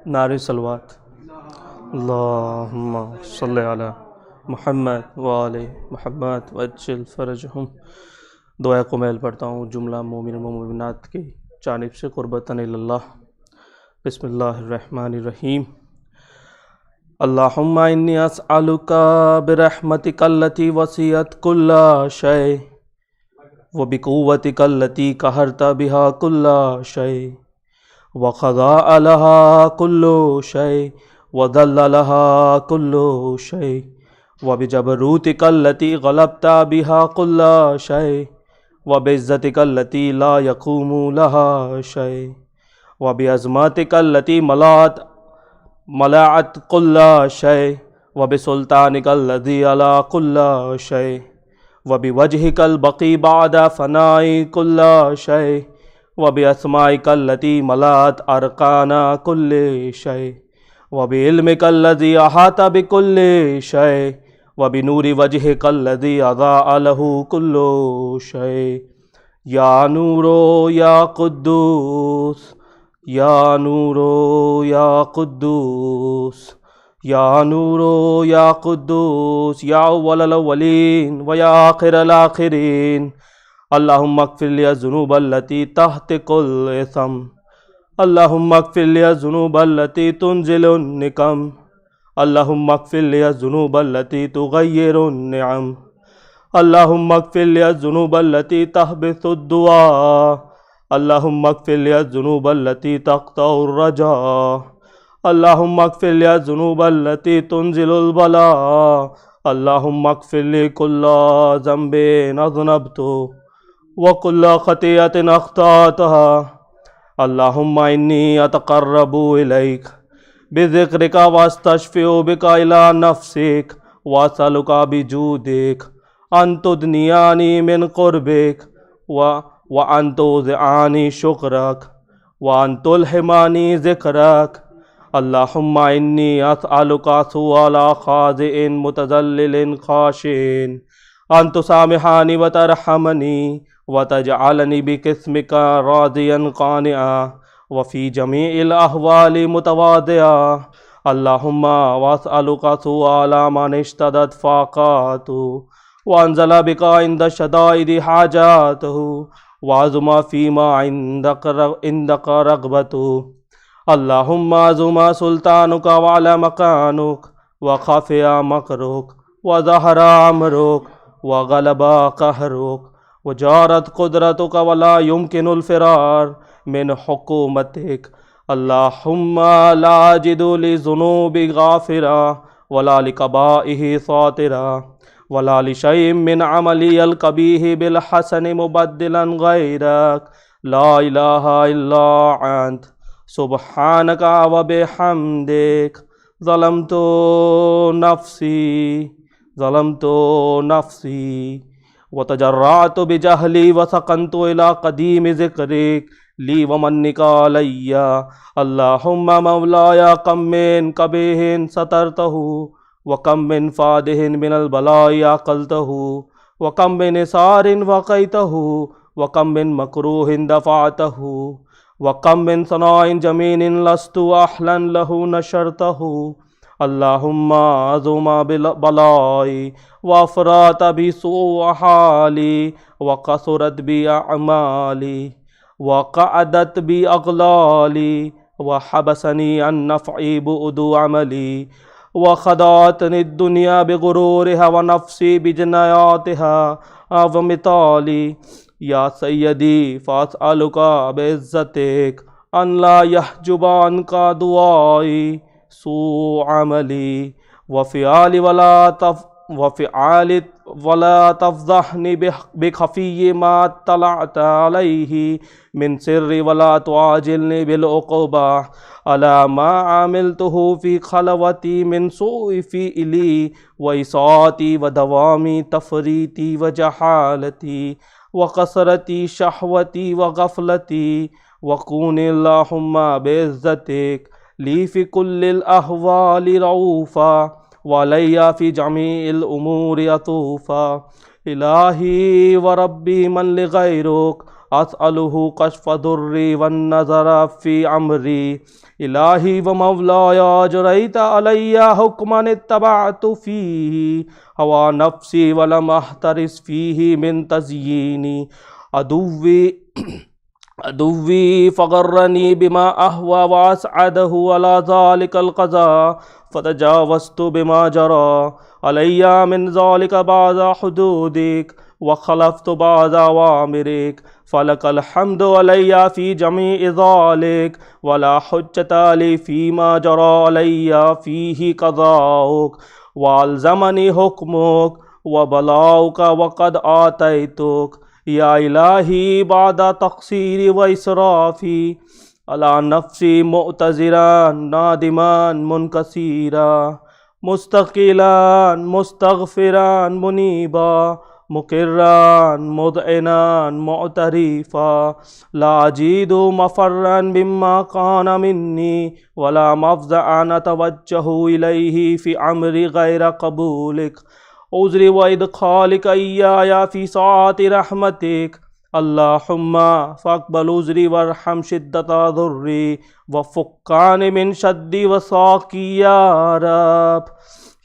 نعرہ صلوات اللہم صلی علی محمد وآل محمد وعجل فرجہم. دعائے قمیل پڑھتا ہوں جملہ مومن و مومنات کی جانب سے قربتاً اللہ. بسم اللہ الرحمن الرحیم. اللہم انی اسألک برحمتک التی وسعت کل شیء وبقوتک التی قہرت بہا کل شیء وخضع لها كل شيء وذل لها كل شيء وبجبروتك التي غلبت بها كل شيء وبعزتك التي لا يقوم لها شيء وبعظمتك التي ملأت كل شيء وبسلطانك الذي على كل شيء وبوجهك البقي بعد فناء كل شيء وبأسمائك التي ملأت أركان كل شيء وبعلمك الذي أحاط بكل شيء وبنور وجهك الذي أضاء له كل شيء. يا نور يا قدوس يا نور يا قدوس يا نور يا قدوس يا أول الأولين ويا آخر الآخرين. اللہم اغفر لی الذنوب التی تحت کل اثم. اللہم اغفر لی الذنوب التی تنزل النقم. اللہم اغفر لی الذنوب التی تغیر النعم. اللہم اغفر لی الذنوب التی تحبس الدعاء. اللہم اغفر لی الذنوب التی تقطع الرجاء. اللہم اغفر لی الذنوب التی تنزل البلاء. اللہم اغفر لی کل ذنب اذنبت وَكُلَّ خَطِيئَةٍ أَخْطَأْتُهَا. اللہم انی اتقرب الیک بذکرک واستشفع بک الی نفسک واسألک بجودک ان تدنیانی من قربک وان توزعانی شکرک وان تلہمانی ذکرک. اللہم انی اسألک سؤال خاضع متذلل خاشع ان تسامحانی وترحمنی وتجعلنی بقسمک راضیا قانعا وفی جمیع الاحوال متواضعا. اللہم واسألک سؤال من اشتدت فاقاته وانزل بک عند شدائد حاجاته وعظم فیما عندک رغبته. اللہم عظم سلطانک وعلی مکانک وخفی مکرک وظہر امرک وغلب قہرک وجارت قدرتک ولا يمكن الفرار من حکومتک. اللہم لا اجد لذنوبی غافرا ولا لقبائہ ساترا ولا لشیء من عملی القبیح بالحسن مبدلا غیرک. لا الہ الا انت سبحانک وبحمدک ظلمت نفسی وتجرعت بجہلی وسکنت الى قدیم ذکرک لی ومنک علی. اللہم مولایا کم من قبیح سترتہ وکم من فادح من البلاء عقلتہ وکم من نثار وقیتہ وکم من مکروہ دفعتہ وکم من ثناء جمیل لست اہلا لہ نشرتہ. اللہم عظم بلائی وافرات بسوء حالی وقصرت بی اعمالی وقعدت بی اغلالی وحبسنی عن نفعی بعد عملی وخدعتنی الدنیا بغرورها ونفسی بجنایاتها ومثالی. یا سیدی فاسألک بعزتک ان لا یحجب عنک دعائی سوء عملی وفعال ولا تفضحني بخفي ما اطلعت عليه من سر ولا تعاجلني بالعقوبة على ما عملته في خلوتي من سوء فعلي وإساءتي ودوام تفريطي وجهالتي وكثرة شهوتي وغفلتي، وكون اللهم بعزتك لي في كل الأحوال رؤوفا وعلي في جميع الأمور عطوفا. إلهي وربي من لغيرك أسأله كشف ضري والنظر في أمري. إلهي ومولاي أجريت علي حكما اتبعت فيه هوى نفسي ولم أحترس فيه من تزييني عدوي فغرني بما أهوى وأسعده على ذلك القضاء، فتجاوزت بما جرى علي من ذلك بعد حدودك وخلفت بعد أوامرك، فلك الحمد علي في جميع ذلك، ولا حجة لي فيما جرى علي فيه قضاؤك وألزمني حكمك وبلاؤك وقد آتيتك یا الہی بعد تقصیری و اسرافی علی نفسی معتذرا نادما منکسیرا مستقلا مستغفرا منیبا مقرا مذعنا معترفا، لا اجید مفرا مما كان منی ولا مفزعا اتوجہ الیہ فی امر غیر قبولک عذری و ادخالک ایایا فی ساعات رحمتک، اللہم فاقبل عذری وارحم شدت ضری وفکان من شدی وساقی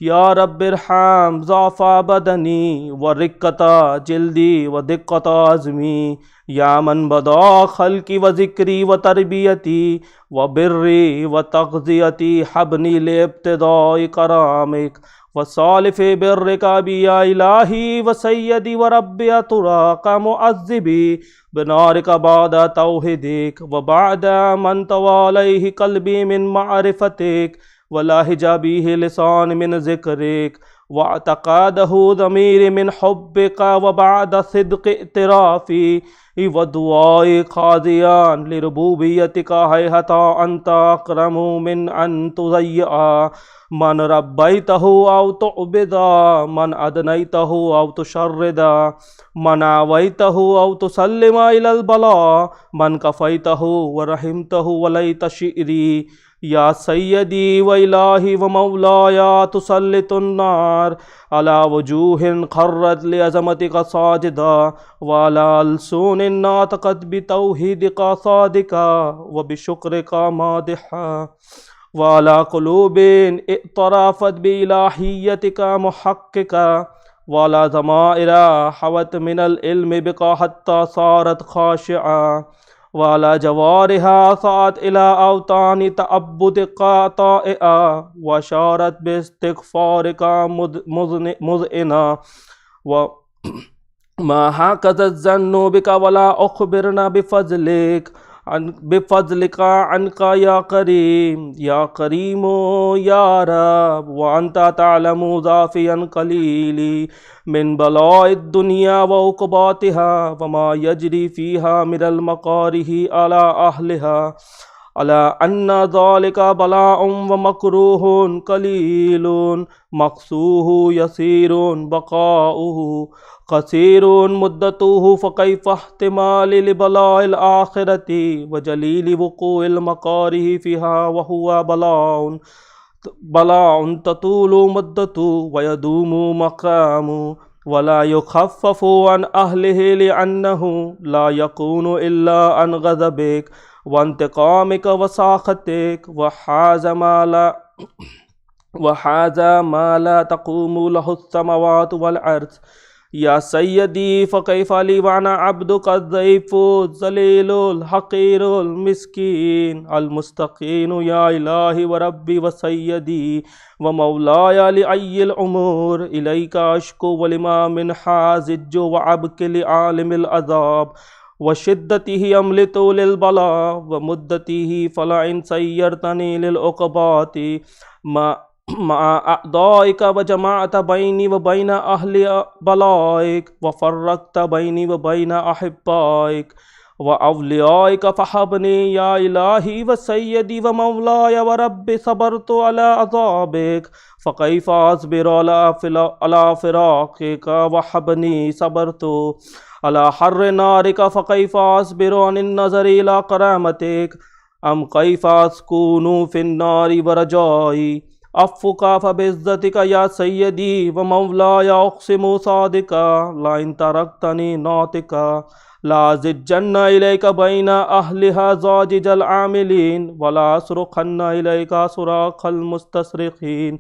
یا رب ارحم ضعف بدنی ورقت جلدی ودقت عظمی، یا من بدا خلقی و ذکری و تربیتی و بری و تغذیتی حبنی لابتداء کرامک وصالف برک بی یا الہی وسیدی وربی تراک معذبی بنارک بعد توحیدک وبعد من توالیہ قلبی من معرفتک ولہج بیہ لسان من ذکرک واعتقادہ ضمیر من حبک وبعد صدق اعترافی ودعائی خاضیان لربوبیتک ہیہت انت اکرم من ان تضیع من ربیتہ او تعبدا من ادنیتہ او تشردا من آویتہ او تسلم الی البلاء من کفیتہ ورحمتہ ولیت شئری، یا سیدی و الہی و مولایا تسلط النار علی وجوہ خرت لعظمتک ساجدا وعلی السون ناطقت بتوحیدک صادقا وبشکرک مادحا وعلى قلوب اعترافت بإلہیتک محققا وعلى ضمائر حوت من العلم بک حتی صارت خاشعا وعلى جوارح سعت إلى أوطان تعبدک طائعا وشارت باستغفارک مذعنا وما هكذا الظن بک ولا أخبرنا بفضلک عنک یا کریم یا رب، وانت تعلم ضعفیا قلیلی من بلاء الدنیا وعقباتها وما یجری فیہا من المکارہ علی اہلہا، علی ان ذلک بلاء ومکروہ قلیل مقصوہ یسیر بقاؤہ قصیر مدتہ، فکیف احتمال لبلاء الآخرۃ وجلیل وقوع المکارہ فیہا وہو بلاء تطول مدتہ ویدوم مقام ولا یخفف عن اہلہ لأنہ لا یکون الا عن غضبک وانتقامک وساخطک وحاز ما لا تقوم له السماوات والارض، یا سیدی فکیف لی وانا عبدک الضعیف الذلیل الحقیر المسکین المستقین، یا الہی وربی وسیدی ومولایا لعی الامور الیک اشکو ولما من حازج وعبک لعالم العذاب وشدته املت للبلاء ومدته فلئن سیرتنی للعقبات مع أعضائك وجمعت بيني وبين أهل بلائك وفرقت بيني وبين أحبائك وأوليائك فحبني يا إلهي وسيدي ومولاي وربي صبرت على عذابك فكيف أصبر على فراقك وحبني صبرت على حر نارك فكيف أصبر عن النظر إلى كرامتك أم كيف أسكن في النار ورجائي عفوك فبعزتك يا سيدي ومولاي أقسم صادقا لئن تركتني ناطقا لأزجن إليك بين أهلها زاجج العاملين ولا أصرخن إليك صراخ المستصرخين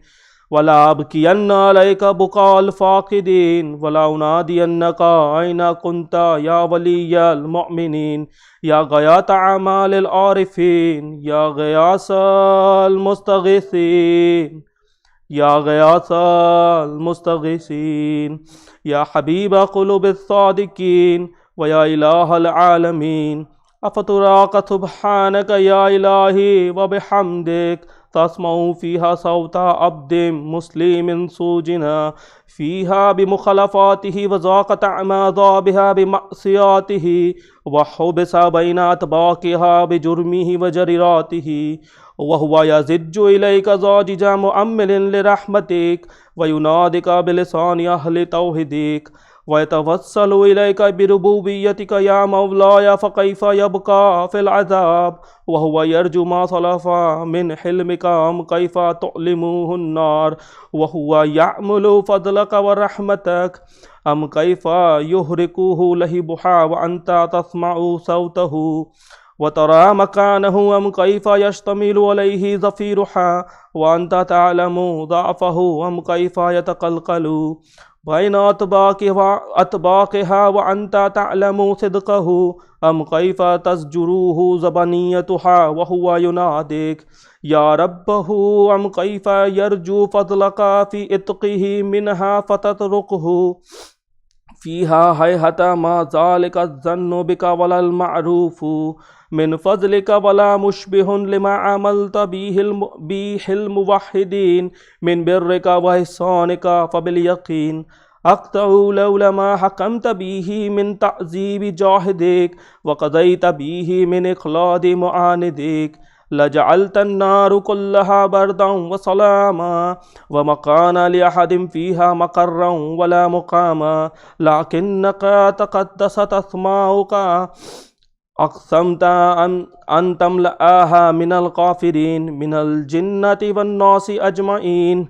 ولا أبكين عليك بكاء الفاقدين ولا أنادينك أين كنت يا ولي المؤمنين يا غياث أعمال العارفين يا غياث المستغيثين يا غياث المستغيثين يا حبيب قلوب الصادقين ويا إله العالمين أفتراك سبحانك يا إلهي وبحمدك تسمع فيها صوت عبد مسلم سوجنا فيها بمخالفاته وذاق طعم عذابها بمعصياته وحبس بين أطباقها بجرمه وجريراته وهو يزج إليك زاجج مؤمل لرحمتك وينادك بلسان أهل توحيدك ويتوسل إليك بربوبيتك يا مولاي فكيف يبقى في العذاب وهو يرجو ما سلف من حلمك أم كيف تعلمه النار وهو يعمل فضلك ورحمتك أم كيف يهرقه لهبها وأنت تسمع صوته وترى مكانه أم كيف يشتمل عليه زفيرها وأنت تعلم ضعفه أم كيف يتقلقل بين أطباقها وأنت تعلم صدقه أم كيف تزجروه زبانيتها وهو يناديك يا ربه أم كيف يرجو فضلك في إتقه منها فتتركه فيها هيهة ما ذلك الظن بك ولا المعروف من فضلك ولا مشبه لما عملت به الموحدين من برك وإحسانك فباليقين أقطع لولا ما حكمت به من تعذيب جاهدك وقضيت به من إخلاد معاندك لجعلت النار كلها بردا وسلاما ومكان لأحد فيها مقرا ولا مقاما لكنك تقدست أسماؤك أقسمت أن تملأها من الكافرين من الجنة والناس أجمعين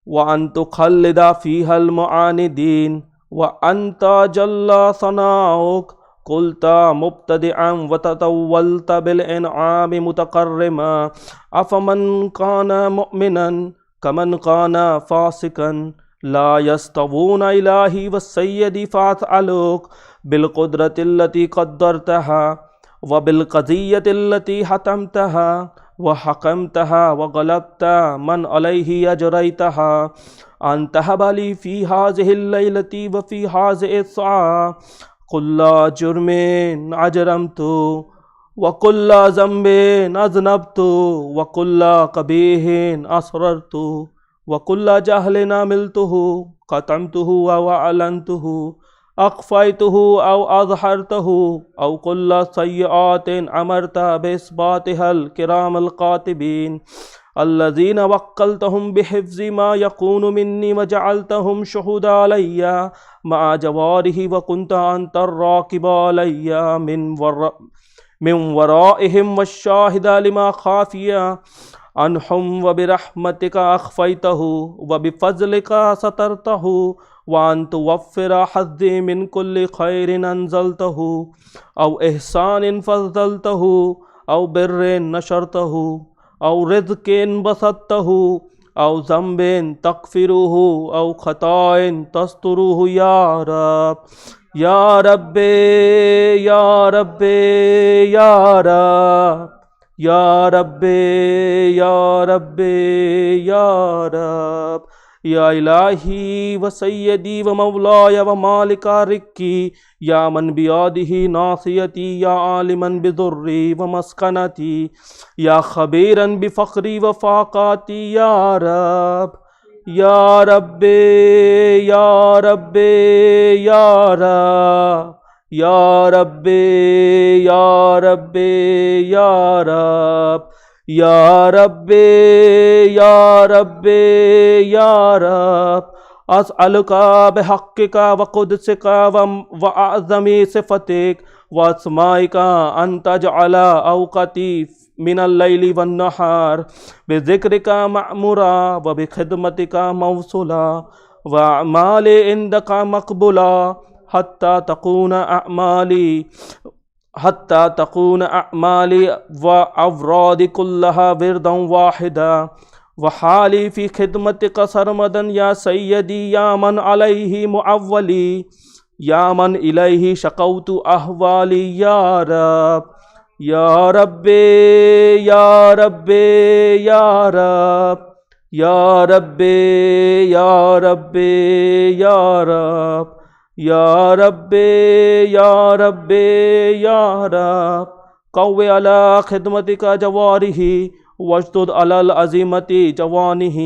وأن تخلد فيها المعاندين وأنت جل ثناؤك قلت مبتدعا وتطولت بالإنعام متكرما أفمن كان مؤمنا كمن كان فاسقا لا يستوون إلهي والسيد فأسألك بالقدرة التي قدرتها وبالقضية التي حتمتها وحكمتها وغلبت من عليه أجريتها أن تهب لي في هذه الليلة وفي هذه الساعة كل جرم أجرمت وكل ذنب أذنبت وكل قبيح أسررت وكل جهل عملته قطعته أو أعلنته أخفيته أو أظهرته أو كل سيئات أمرت بإثباتها الكرام الكاتبين الذين وكلتهم بحفظ ما يكون مني وجعلتهم شهودا علي مع جواره وكنت أنت الراقب علي من ورائهم والشاهد لما خافي عنهم وبرحمتك أخفيته وبفضلك سترته وأن توفر حظي من كل خير أنزلته أو إحسان فضلته أو بر نشرته أو رزق بسطته أو ذنب تغفره أو خطأ تستره يا رب يا رب يا رب يا رب يا رب يا رب يا رب یا الہی و سیدی و مولایا و مالکا رکی یا من بیادہ ناصیتی یا عالما بضری و مسکنتی یا خبیرا بفقری و فاقاتی یا رب یا رب یا رب یا رب یا رب یا رب یا رب یا رب یا رب یا رب اسألک بحقک وقدسک واعظم صفتک واسمائک ان تجعل اوقاتی من اللیل والنہار بذکرک معمورا وبخدمتک موصولا واعمال عندک مقبولا حتی تكون أعمالي وأورادي كلها وردا واحدا وحالي في خدمتك سرمدا يا سيدي يا من عليه معولي يا من إليه شكوت أحوالي يا رب يا رب يا رب يا رب يا رب يا رب يا رب یا رب یا رب یا رب قوی علی خدمتک جوارح واشدد علی العزیمت جوانح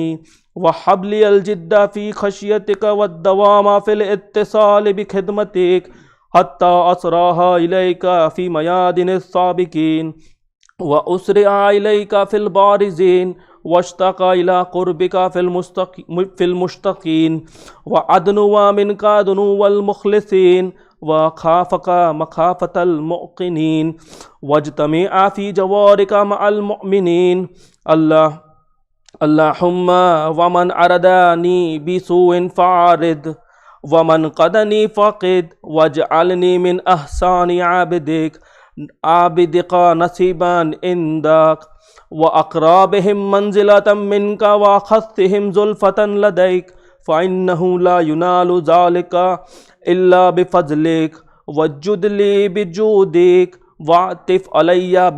وحب لی الجد فی خشیتک والدوام فی الاتصال بخدمتک حتی اسراها الیک فی میادن السابقین واسرع الیک فی البارزین واشتاق إلى قربك في المشتقين وأدنو منك دنو المخلصين وخافك مخافة المؤقنين واجتمع في جوارك مع المؤمنين اللهم ومن أردني بسوء فعارض ومن قدني فقد واجعلني من أحسان عابدك نصيبا عندك وأقرابهم منزلة منك وأخذتهم زلفة لديك فإنه لا ينال ذلك إلا بفضلك وجد لي بجودك واعطف علي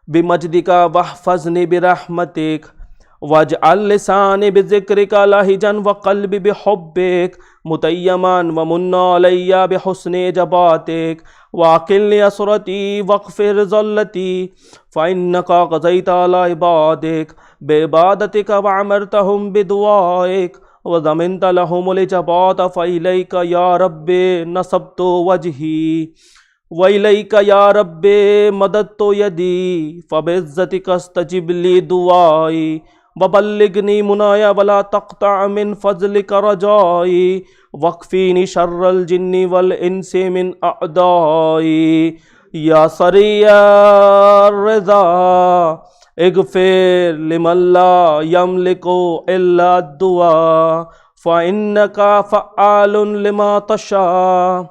بمجدك واحفظني برحمتك واجعل لساني بذكرك لهجا وقلبي بحبك متيما ومن علي بحسن جباتك واقل أسرتي واغفر ذلتي فإنك قضيت على عبادك بعبادتك وعمرتهم بدعائك وضمنت لهم الإجابات فإليك يا رب نصبت وجهي وإليك يا رب مددت يدي فبعزتك استجب لي دعائي وبلغني منايا ولا تقطع من فضلك رجائي واكفيني شر الجن والإنس من أعدائي يا سريع الرضا اغفر لمن لا يملك إلا الدعاء فإنك فعال لما تشاء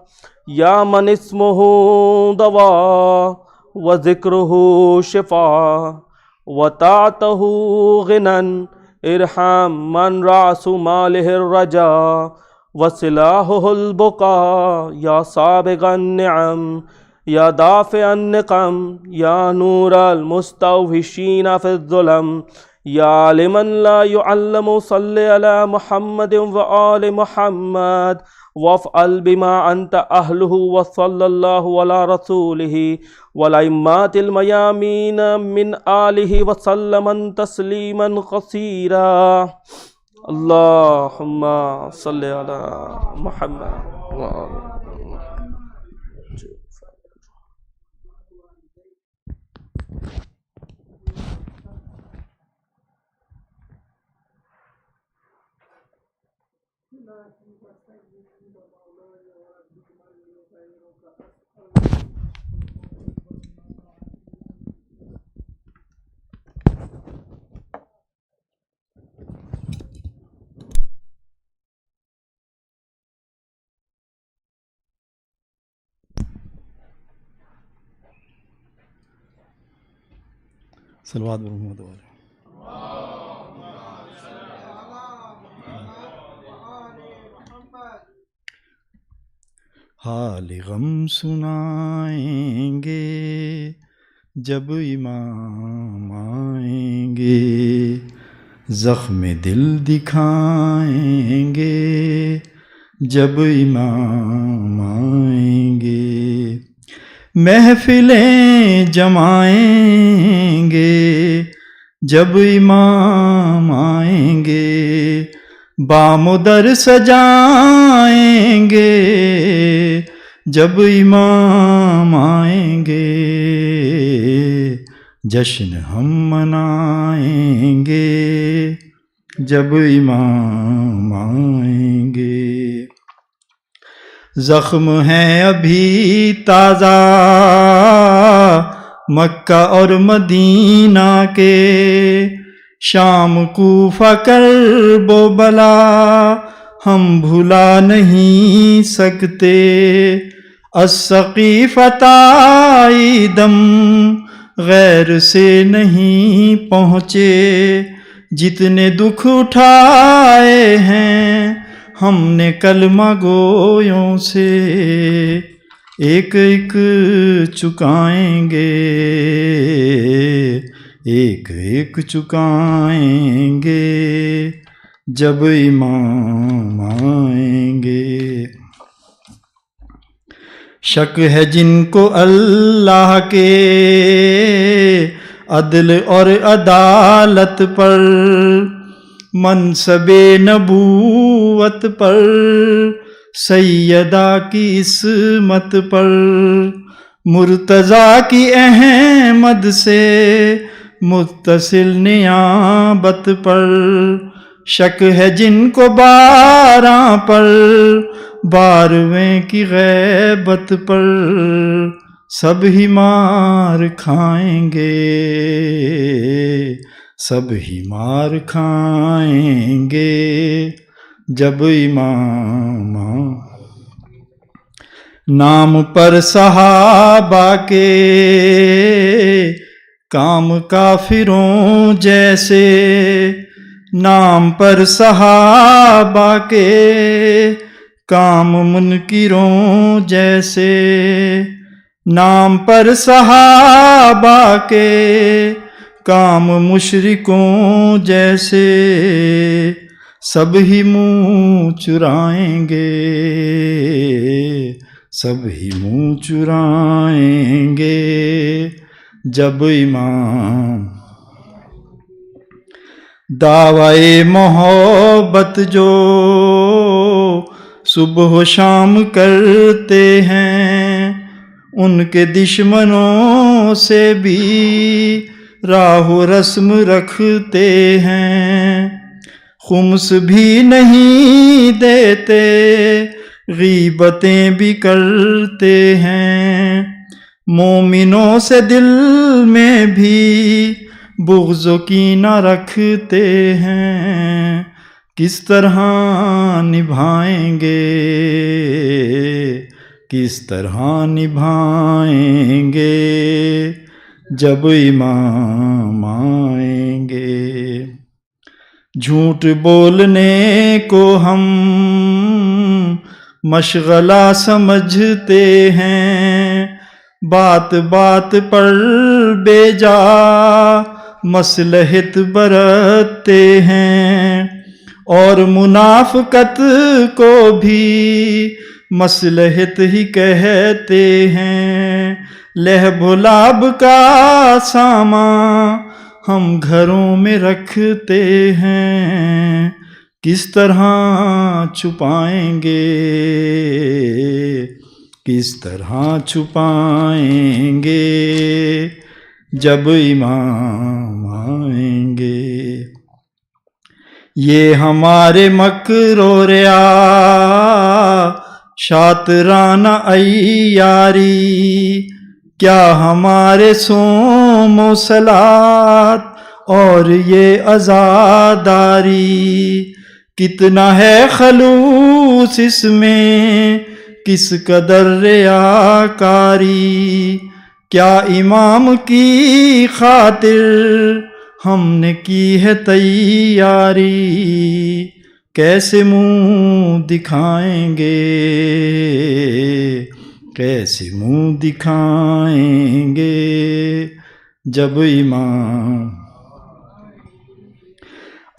يا من اسمه دواء وذكره شفاء وطاعته غنى ارحم من رأس ماله الرجاء وسلاحه البقاء يا سابق النعم يا دافع النقم يا نور المستوحشين في الظلم يا لمن لا يعلم صل على محمد وآل محمد وافعل بما أنت أهله وصلى الله على رسوله والأئمة الميامين من آله وسلم تسليما كثيرا اللهم صل على محمد وآل صلوات محمد والے حال غم سنائیں گے جب امام آئیں گے زخم دل دکھائیں گے جب امام آئیں گے، محفلیں جمائیں گے جب امام آئیں گے، بام و در سجائیں گے جب امام آئیں گے، جشن ہم منائیں گے جب امام آئیں گے، زخم ہیں ابھی تازہ مکہ اور مدینہ کے، شام کوفہ کرب و بلا ہم بھلا نہیں سکتے، السقیفۃ دم غیر سے نہیں پہنچے، جتنے دکھ اٹھائے ہیں ہم نے کلمہ گویوں سے، ایک ایک چکائیں گے ایک ایک چکائیں گے جب امام آئیں گے، شک ہے جن کو اللہ کے عدل اور عدالت پر، منصب نبوت پر، سیدہ کی عصمت پر، مرتضیٰ کی احمد سے متصل نیابت پر، شک ہے جن کو 12 پر، 12ویں کی غیبت پر، سب ہی مار کھائیں گے سب ہی مار کھائیں گے جب امام نام پر صحابہ کے کام کافروں جیسے، نام پر صحابہ کے کام منکروں جیسے، نام پر صحابہ کے کام مشرکوں جیسے، سب ہی منہ چرائیں گے سب ہی منہ چرائیں گے جب امام، دعوی محبت جو صبح و شام کرتے ہیں، ان کے دشمنوں سے بھی راہ و رسم رکھتے ہیں، خمس بھی نہیں دیتے غیبتیں بھی کرتے ہیں، مومنوں سے دل میں بھی بغض و کینہ رکھتے ہیں، کس طرح نبھائیں گے کس طرح نبھائیں گے جب امام آئیں گے، جھوٹ بولنے کو ہم مشغلہ سمجھتے ہیں، بات بات پر بے جا مصلحت برتتے ہیں، اور منافقت کو بھی مصلحت ہی کہتے ہیں، لہب و لعب کا سامان ہم گھروں میں رکھتے ہیں، کس طرح چھپائیں گے کس طرح چھپائیں گے جب امام آئیں گے، یہ ہمارے مکر و ریا شاطرانہ عیاری، کیا ہمارے صوم و صلات اور یہ عزاداری، کتنا ہے خلوص اس میں کس قدر ریاکاری، کیا امام کی خاطر ہم نے کی ہے تیاری، کیسے منہ دکھائیں گے کیسے منہ دکھائیں گے جب امام،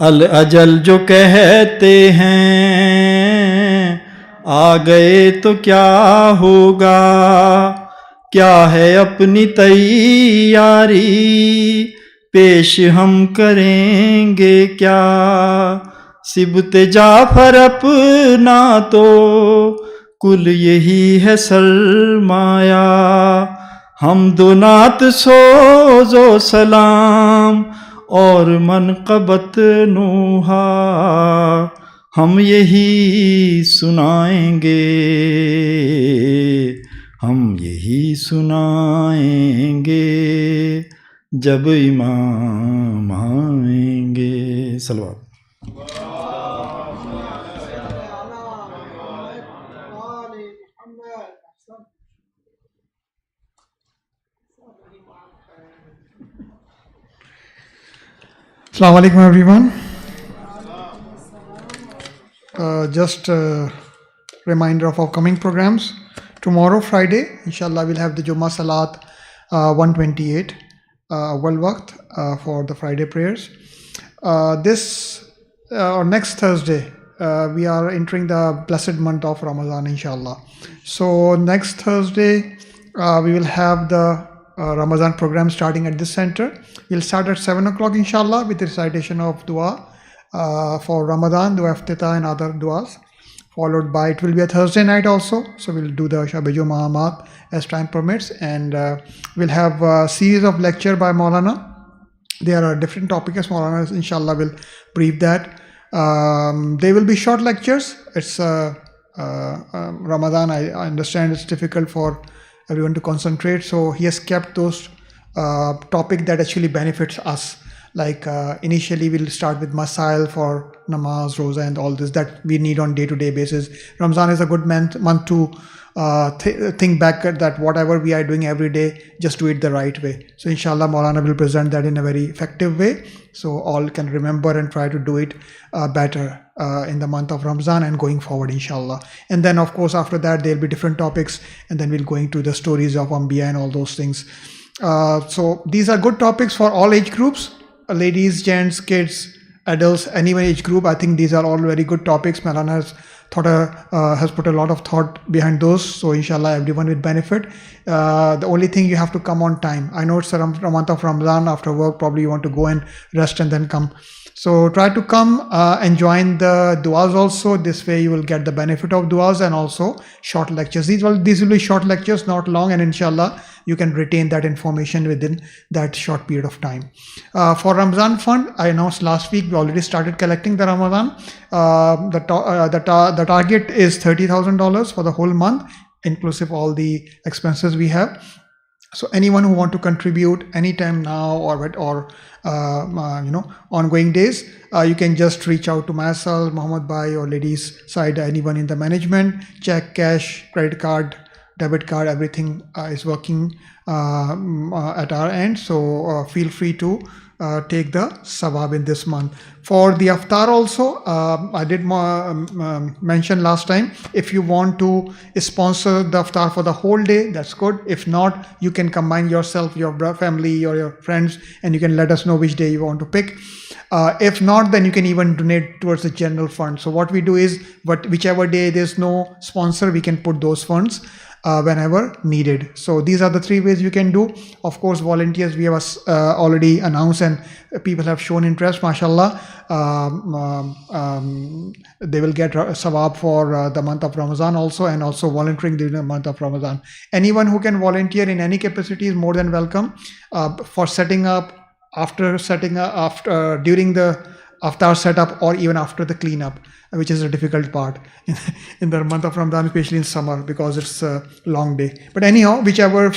अल अजल जो कहते हैं, आ गए तो क्या होगा, क्या है अपनी तैयारी, पेश हम करेंगे क्या। सिबते जाफर अपना तो कुल यही है सरमाया, हम दो नात सोजो सलाम और मनक़बत नूहा, हम यही सुनाएंगे, हम यही सुनाएंगे जब इमाम आएंगे। सलवात। Assalamu alaikum everyone. Just a reminder of upcoming programs. Tomorrow Friday, inshallah, we'll have the Jummah Salat 128 Awwal Waqt for the Friday prayers. This or next Thursday, we are entering the blessed month of Ramadan, inshallah. So next Thursday, we will have the Ramadan program starting at this center. We'll start at 7 o'clock, inshallah, with the recitation of dua for Ramadan, dua iftitah and other duas. Followed by, it will be a Thursday night also, so we'll do the Shabe Jummah as time permits, and we'll have a series of lecture by Maulana. There are different topics. Maulana, inshallah, will brief that. They will be short lectures. It's Ramadan. I understand it's difficult for everyone to concentrate, so he has kept those topic that actually benefits us. Like initially we'll start with masail for namaz, roza and all this that we need on day-to-day basis. Ramzan is a good month to think back at that whatever we are doing every day, just do it the right way. So inshallah Maulana will present that in a very effective way, so all can remember and try to do it better in the month of Ramzan and going forward, inshallah. And then of course after that there'll be different topics, and then we'll go into the stories of Anbiya and all those things. So these are good topics for all age groups, ladies, gents, kids, adults, any age group. I think these are all very good topics. Maulana has put a lot of thought behind those, so inshallah everyone will benefit. The only thing, you have to come on time. I know it's a month of Ramadan, after work probably you want to go and rest and then come. So try to come and join the duas also. This way you will get the benefit of duas and also short lectures. These will be short lectures, not long, and inshallah you can retain that information within that short period of time. For Ramzan fund, I announced last week, we already started collecting the Ramadan. The target is $30,000 for the whole month, inclusive all the expenses we have. So anyone who want to contribute anytime now or ongoing days, you can just reach out to myself, Muhammad Bhai, or ladies side, anyone in the management. Check, cash, credit card, debit card, everything is working at our end. So feel free to take the sawab in this month. For the iftar also, I did mention last time, if you want to sponsor the iftar for the whole day, that's good. If not, you can combine yourself, your family or your friends, and you can let us know which day you want to pick. If not, then you can even donate towards the general fund. So what we do is, whichever day there's no sponsor, we can put those funds whenever needed. So these are the three ways you can do. Of course, volunteers we have already announced, and people have shown interest, mashallah. They will get sawab for the month of Ramadan also, and also volunteering during the month of Ramadan. Anyone who can volunteer in any capacity is more than welcome. For setting up, during the iftar setup, or even after the cleanup, which is a difficult part in the month of Ramadan, especially in summer, because it's a long day. But anyhow, whichever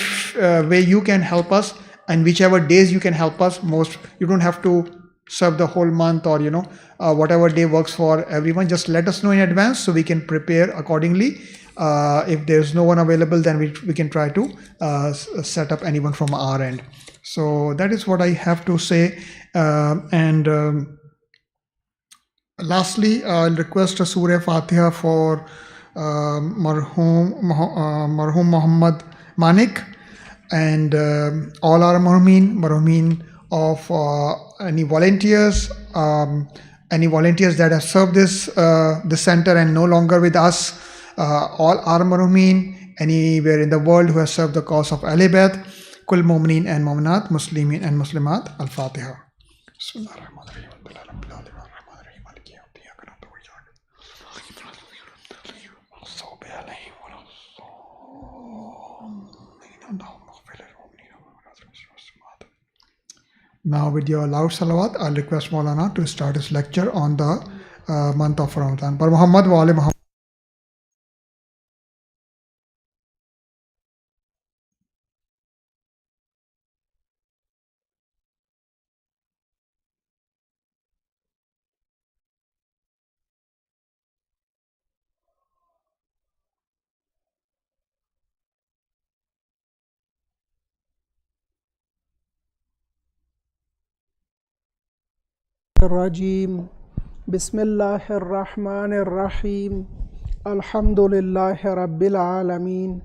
way you can help us, and whichever days you can help us most, you don't have to serve the whole month, or whatever day works for everyone. Just let us know in advance so we can prepare accordingly. If there's no one available, then we can try to set up anyone from our end. So that is what I have to say. Lastly, I'll request a Surah Fatiha for Marhum Muhammad Manik, and all our marhumin of any volunteers, that have served this center and no longer with us, all our marhumin anywhere in the world who have served the cause of Ahl Bayt, kul mu'minin and mu'minat, muslimin and muslimat. Al-Fatiha. Bismillahirrahmanirrahim. Now with your loud salawat, I'll request Maulana to start his lecture on the month of Ramadan. Par Muhammad wa ali Muhammad. الرجيم بسم الله الرحمن الرحيم الحمد لله رب العالمين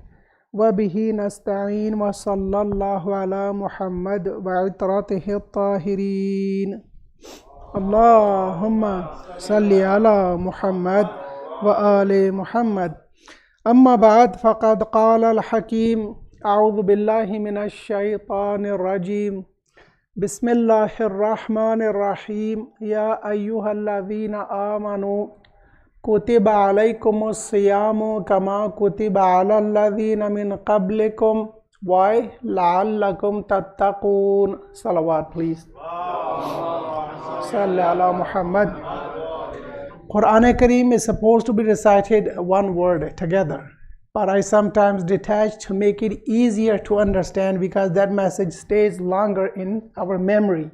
وبه نستعين وصلى الله على محمد وعترته الطاهرين اللهم صل على محمد وآل محمد أما بعد فقد قال الحكيم أعوذ بالله من الشيطان الرجيم بسم الله الرحمن الرحيم يا أيها الذين آمنوا كتب عليكم الصيام كما كتب على الذين من قبلكم why لعلكم تتقون صلوات please صلى على محمد. Quran Kareem is supposed to be recited one word together, but I sometimes detach to make it easier to understand because that message stays longer in our memory.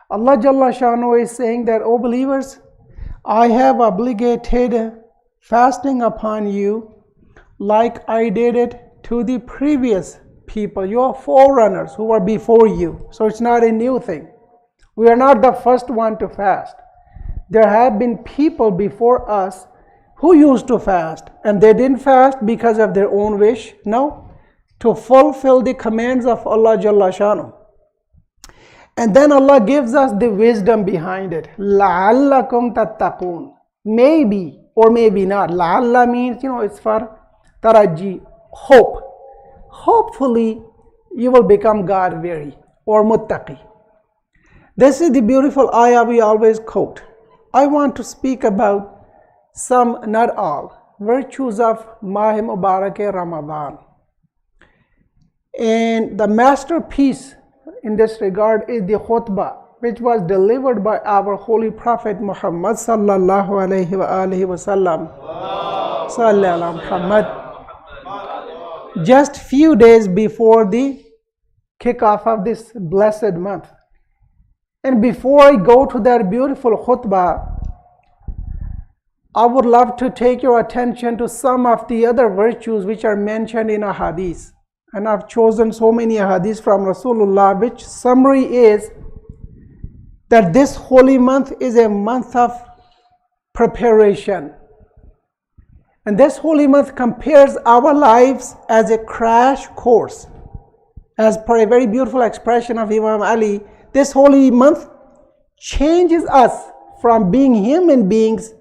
Allah Jalla Shanu is saying that, O believers, I have obligated fasting upon you like I did it to the previous people, your forerunners who were before you. So it's not a new thing. We are not the first one to fast. There have been people before us who used to fast, and they didn't fast because of their own wish. No, to fulfill the commands of Allah Jalla Shanu. And then Allah gives us the wisdom behind it. لَعَلَّكُمْ تَتَّقُونَ. Maybe or maybe not. لَعَلَّ means, it's for taraji, hope. Hopefully, you will become God-weary or muttaqi. This is the beautiful ayah we always quote. I want to speak about some, not all, virtues of Mah Mubarak Ramadan. And the masterpiece in this regard is the khutbah, which was delivered by our Holy Prophet Muhammad sallallahu alayhi wa alihi wa sallam. Sallallahu Muhammad. Just few days before the kickoff of this blessed month. And before I go to that beautiful khutbah, I would love to take your attention to some of the other virtues which are mentioned in a hadith. And I've chosen so many hadiths from Rasulullah, which summary is that this holy month is a month of preparation. And this holy month compares our lives as a crash course. As per a very beautiful expression of Imam Ali, this holy month changes us from being human beings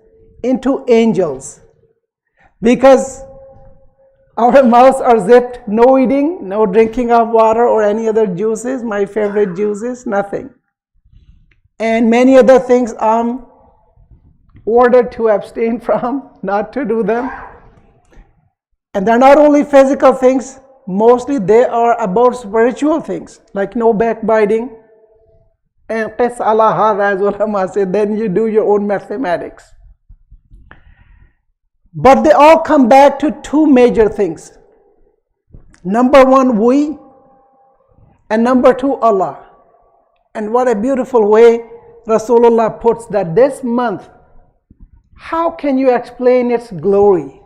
into angels, because our mouths are zipped, no eating, no drinking of water or any other juices, my favorite juices, nothing. And many other things I'm ordered to abstain from, not to do them. And they're not only physical things, mostly they are about spiritual things, like no backbiting, and qis ala hadha, as ulama said, then you do your own mathematics. But they all come back to two major things. Number one, we, and number two, Allah. And what a beautiful way Rasulullah puts that this month, how can you explain its glory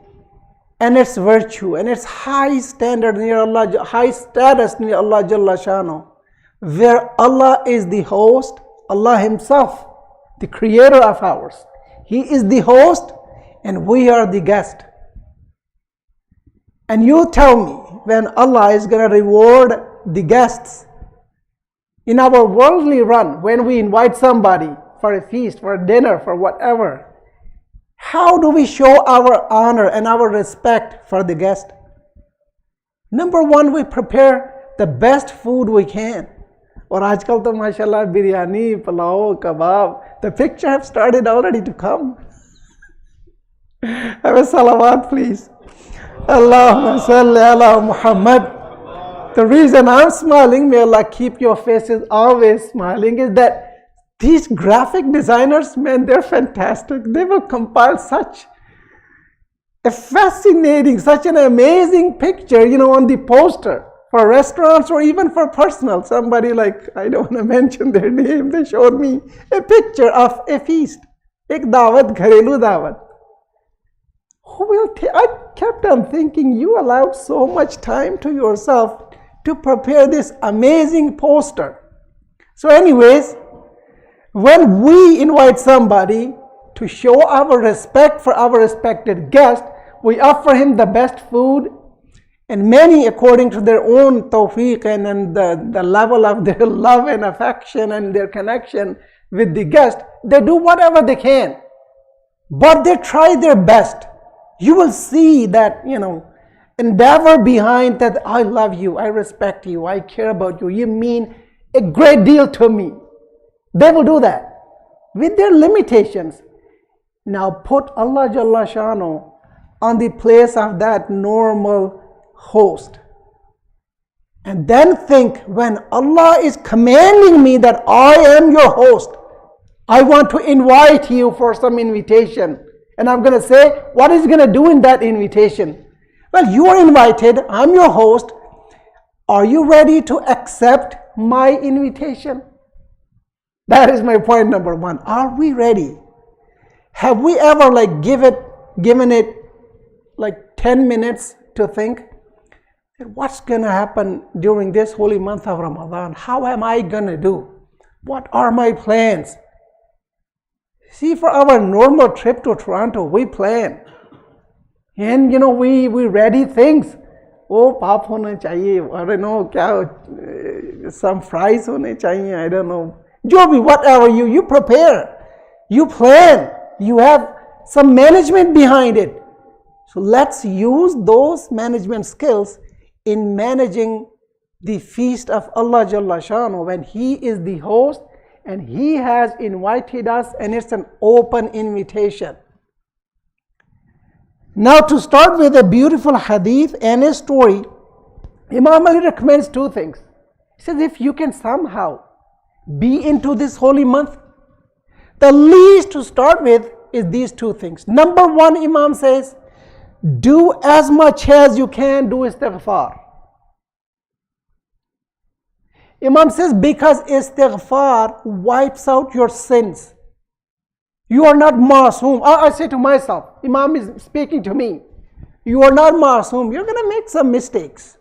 and its virtue and its high standard near Allah, high status near Allah Jalla Shanu, where Allah is the host, Allah Himself, the creator of ours. He is the host and we are the guest. And you tell me when Allah is going to reward the guests In our worldly run, when we invite somebody for a feast, for a dinner, for whatever, how do we show our honor and our respect for the guest? Number one, we prepare the best food we can. Or आजकल तो माशाल्लाह biryani, pulao, kebab, the picture have started already to come. Have a salawat, please. Allahumma salli ala Muhammad. The reason I'm smiling, may Allah keep your faces always smiling, is that these graphic designers, man, they're fantastic. They will compile such a fascinating, such an amazing picture, on the poster for restaurants or even for personal. Somebody like, I don't want to mention their name, they showed me a picture of a feast. Ek dawat, gharelu dawat. I kept on thinking, you allowed so much time to yourself to prepare this amazing poster. So anyways, when we invite somebody to show our respect for our respected guest, we offer him the best food, and many, according to their own tawfiq and the level of their love and affection and their connection with the guest, they do whatever they can. But they try their best. You will see that, endeavor behind that. I love you, I respect you, I care about you, you mean a great deal to me. They will do that with their limitations. Now put Allah Jalla Shanu on the place of that normal host. And then think, when Allah is commanding me that I am your host, I want to invite you for some invitation. And I'm going to say, what is he going to do in that invitation? Well, you are invited, I'm your host. Are you ready to accept my invitation? That is my point number one. Are we ready? Have we ever given it 10 minutes to think? What's going to happen during this holy month of Ramadan? How am I going to do? What are my plans? See, for our normal trip to Toronto, we plan. And we ready things. Oh, pap hona chahiye, I don't know, some fries hone chahiye, I don't know. Joby, whatever you prepare, you plan, you have some management behind it. So let's use those management skills in managing the feast of Allah Jalla Shanu when He is the host and He has invited us, and it's an open invitation. Now, to start with a beautiful hadith and a story, Imam Ali recommends two things. He says, if you can somehow be into this holy month, the least to start with is these two things. Number one, Imam says, do as much as you can do istighfar. Imam says, because istighfar wipes out your sins. You are not masoom. I say to myself, Imam is speaking to me, you are not masoom. You're going to make some mistakes.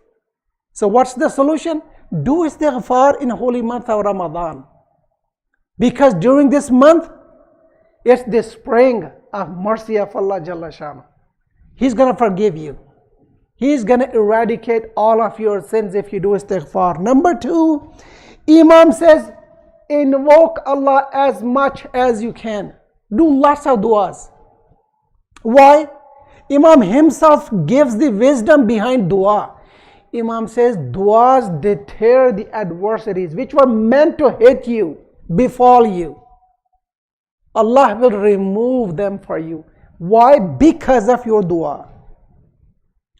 So what's the solution? Do istighfar in holy month of Ramadan. Because during this month, it's the spring of mercy of Allah Jalla Shanu. He's going to forgive you. He's going to eradicate all of your sins if you do istighfar. Number two, Imam says, invoke Allah as much as you can. Do lots of du'as. Why? Imam himself gives the wisdom behind dua. Imam says, du'as deter the adversaries which were meant to hit you, befall you. Allah will remove them for you. Why? Because of your dua.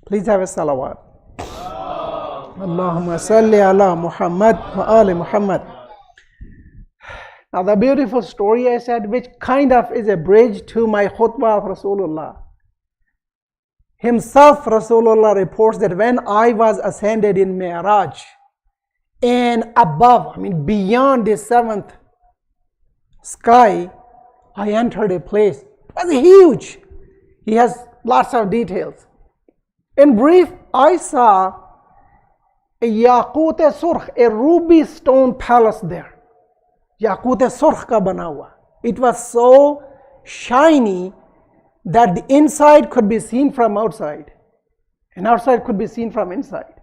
Please have a salawat. Allahumma salli ala Muhammad wa ali Muhammad. Now the beautiful story I said, which kind of is a bridge to my khutbah of Rasulullah. Himself, Rasulullah reports that when I was ascended in Mi'raj, and above, beyond the seventh sky, I entered a place. It was huge. He has lots of details. In brief, I saw a Yaqut-e-Surkh, a ruby stone palace there. Yaqut-e-Surkh ka bana hua. It was so shiny that the inside could be seen from outside, and outside could be seen from inside.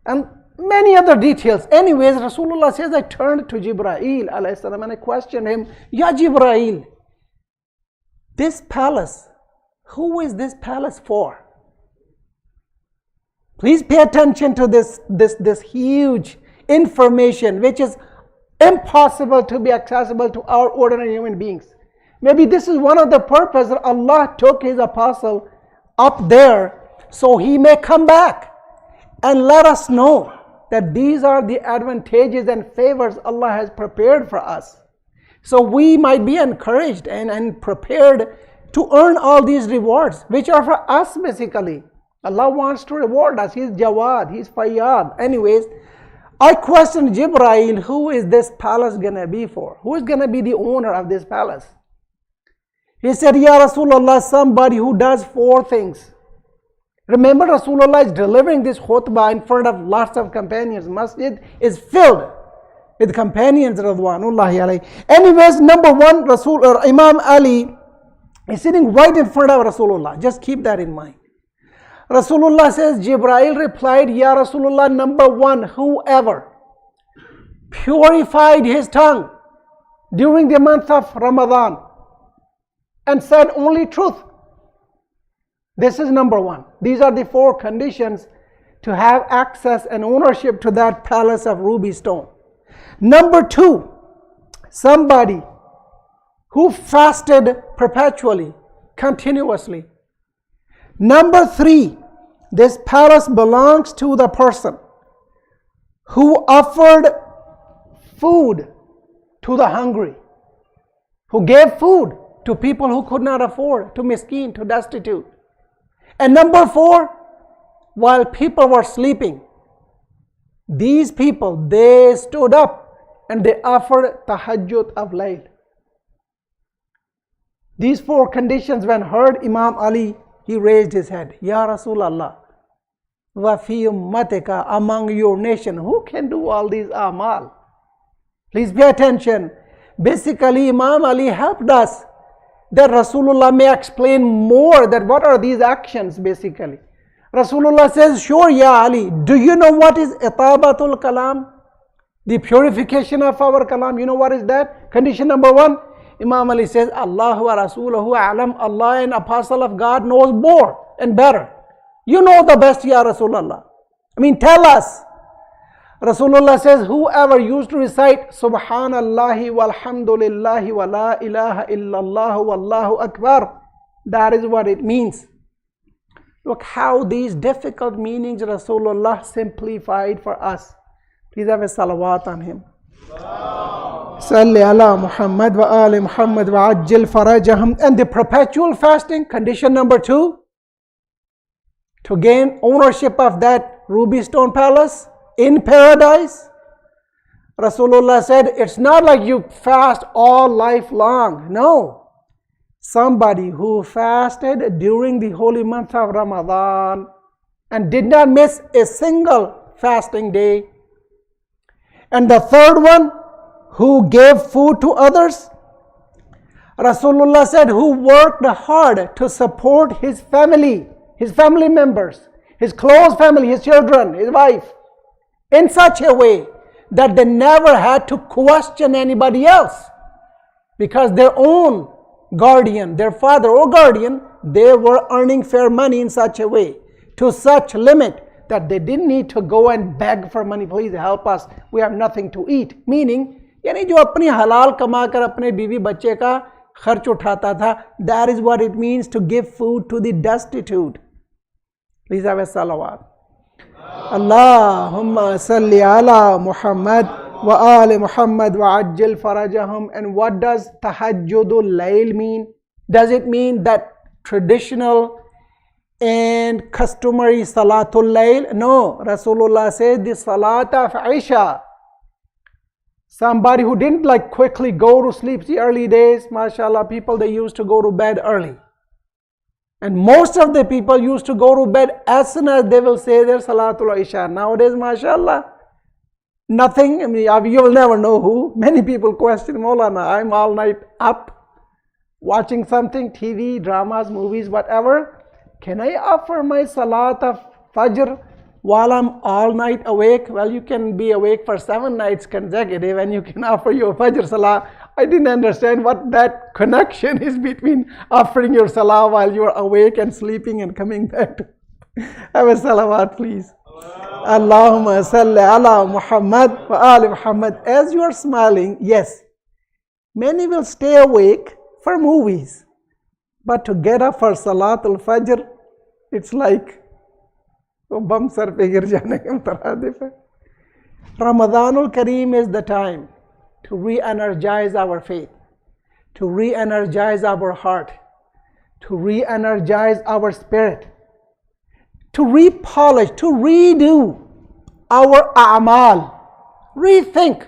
And many other details. Anyways, Rasulullah says, I turned to Jibreel alayhi salam and I questioned him, Ya Jibreel, this palace, who is this palace for? Please pay attention to this huge information which is impossible to be accessible to our ordinary human beings. Maybe this is one of the purposes that Allah took His apostle up there so he may come back and let us know that these are the advantages and favors Allah has prepared for us. So we might be encouraged and prepared to earn all these rewards, which are for us basically. Allah wants to reward us. He's Jawad, He's Fayyad. Anyways, I questioned Jibreel, who is this palace going to be for? Who is going to be the owner of this palace? He said, Ya Rasulullah, somebody who does 4 things. Remember, Rasulullah is delivering this khutbah in front of lots of companions. Masjid is filled with companions, radwanullahi alayhi. Anyways, number 1, Imam Ali is sitting right in front of Rasulullah. Just keep that in mind. Rasulullah says, Jibreel replied, Ya Rasulullah, number 1, whoever purified his tongue during the month of Ramadan and said only truth. This is number 1. These are the 4 conditions to have access and ownership to that palace of ruby stone. Number 2, somebody who fasted perpetually, continuously. Number 3, this palace belongs to the person who offered food to the hungry, who gave food to people who could not afford, to miskin, to destitute. And number 4, while people were sleeping, these people, they stood up and they offered tahajjud of layl. These 4 conditions, when heard Imam Ali, he raised his head. Ya Rasulallah, wa fi ummatika, among your nation, who can do all these amal? Please pay attention. Basically, Imam Ali helped us that Rasulullah may explain more that what are these actions basically. Rasulullah says, sure, Ya Ali, do you know what is itabatul kalam? The purification of our kalam, you know what is that? Condition number 1, Imam Ali says, Allahu wa Rasuluhu alam, Allah and Apostle of God knows more and better. You know the best, Ya Rasulullah. I mean, tell us. Rasulullah says, whoever used to recite Subhanallahi walhamdulillahi wa la ilaha illallah wallahu akbar, that is what it means. Look how these difficult meanings Rasulullah simplified for us. Please have a salawat on him. Salli ala Muhammad wa ali Muhammad wa ajil farajahum. And the perpetual fasting, condition number 2, to gain ownership of that ruby stone palace in paradise. Rasulullah said, it's not like you fast all life long. No. Somebody who fasted during the holy month of Ramadan and did not miss a single fasting day. And the third one, who gave food to others. Rasulullah said, who worked hard to support his family members, his close family, his children, his wife, in such a way that they never had to question anybody else, because their own guardian, their father or guardian, they were earning fair money in such a way, to such limit that they didn't need to go and beg for money. Please help us, we have nothing to eat. Meaning, यानी जो अपनी हलाल कमा कर अपने बीवी बच्चे का खर्च उठाता था, that is what it means to give food to the destitute. Please have a salawat. Allahumma salli ala Muhammad wa ali Muhammad wa ajil farajahum. And what does tahajjudul layl mean? Does it mean that traditional and customary salatul layl? No. Rasulullah said the salat of Isha. Somebody who didn't like quickly go to sleep. The early days, mashallah, people, they used to go to bed early. And most of the people used to go to bed as soon as they will say their Salatul Isha. Nowadays, mashallah, nothing. I mean, you will never know who. Many people question, Maulana, I'm all night up watching something, TV, dramas, movies, whatever. Can I offer my Salat of Fajr while I'm all night awake. Well, you can be awake for 7 nights consecutive and you can offer your Fajr Salah. I didn't understand what that connection is between offering your Salah while you're awake and sleeping and coming back to. Have a salawat, please. Allahumma salli ala Muhammad wa ali Muhammad. As you are smiling, yes, many will stay awake for movies, but to get up for Salatul Fajr, it's like bum sar pe gir jane ke mutaradif hai. Ramadanul Kareem is the time to re-energize our faith, to re-energize our heart, to re-energize our spirit, to repolish, to redo our a'mal. Rethink.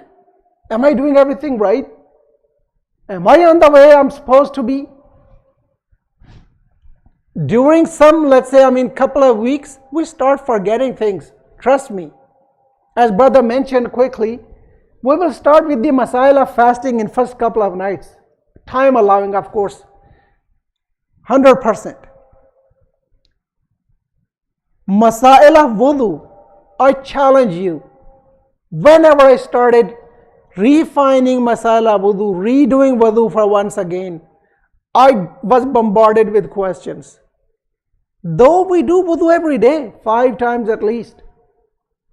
Am I doing everything right? Am I on the way I'm supposed to be? During some, let's say, couple of weeks, we start forgetting things. Trust me. As brother mentioned quickly, we will start with the masail of fasting in first couple of nights. Time allowing, of course. 100%. Masail of wudu, I challenge you. Whenever I started refining masail of wudu, redoing wudu for once again, I was bombarded with questions. Though we do wudu every day, 5 times at least.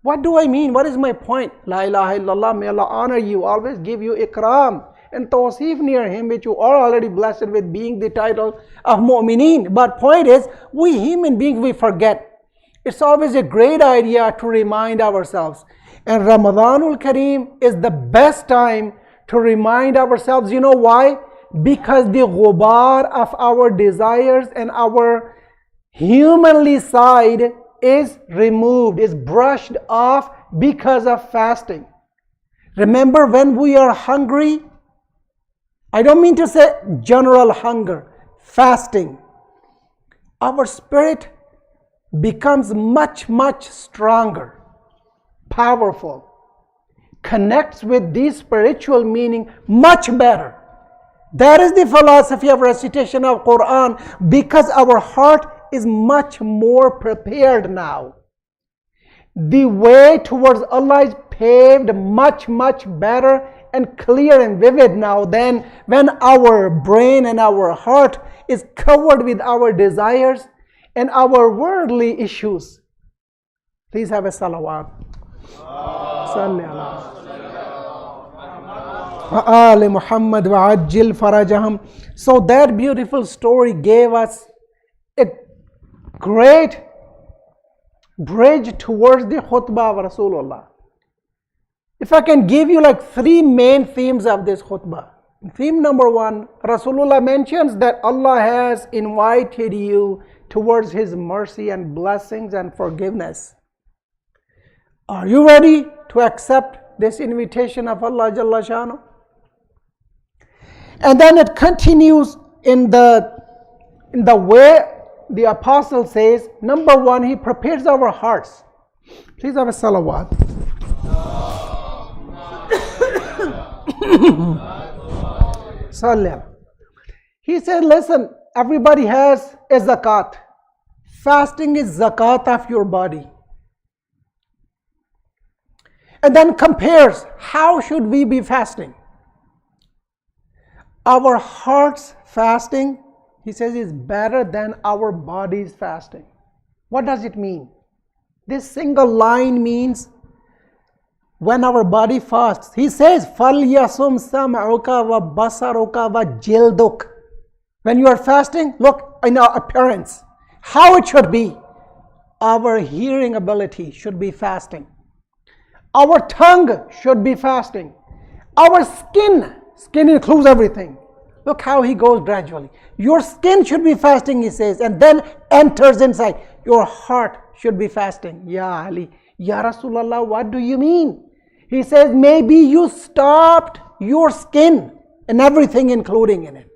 What do I mean? What is my point? La ilaha illallah, may Allah honor you, always give you ikram and tawseef near Him, which you are already blessed with being the title of mu'mineen. But point is, we human beings, we forget. It's always a great idea to remind ourselves. And Ramadanul Kareem is the best time to remind ourselves. You know why? Because the ghubar of our desires and our humanly side is removed, is brushed off because of fasting. Remember, when we are hungry, I don't mean to say general hunger, fasting, our spirit becomes much, much stronger, powerful, connects with the spiritual meaning much better. That is the philosophy of recitation of Quran, because our heart is much more prepared now. The way towards Allah is paved much, much better and clear and vivid now than when our brain and our heart is covered with our desires and our worldly issues. Please have a salawat. Salli ala Ali Muhammad wa ajil farajahum. So that beautiful story gave us a great bridge towards the khutbah of Rasulullah. If I can give you like 3 main themes of this khutbah. Theme number 1, Rasulullah mentions that Allah has invited you towards His mercy and blessings and forgiveness. Are you ready to accept this invitation of Allah Jalla Shanu? And then it continues in the way the apostle says, number 1, he prepares our hearts. Please have a salawat. Salam. He said, listen, everybody has a zakat. Fasting is zakat of your body. And then compares, how should we be fasting? Our heart's fasting, he says, is better than our body's fasting. What does it mean? This single line means when our body fasts. He says, فَلْيَصُمْ سَمْعُكَ وَبَصَرُكَ وَجِلْدُكَ. When you are fasting, look in our appearance, how it should be. Our hearing ability should be fasting. Our tongue should be fasting. Our skin includes everything. Look how he goes gradually. Your skin should be fasting, he says, and then enters inside. Your heart should be fasting. Ya Ali, Ya Rasulallah, what do you mean? He says, maybe you stopped your skin and everything including in it.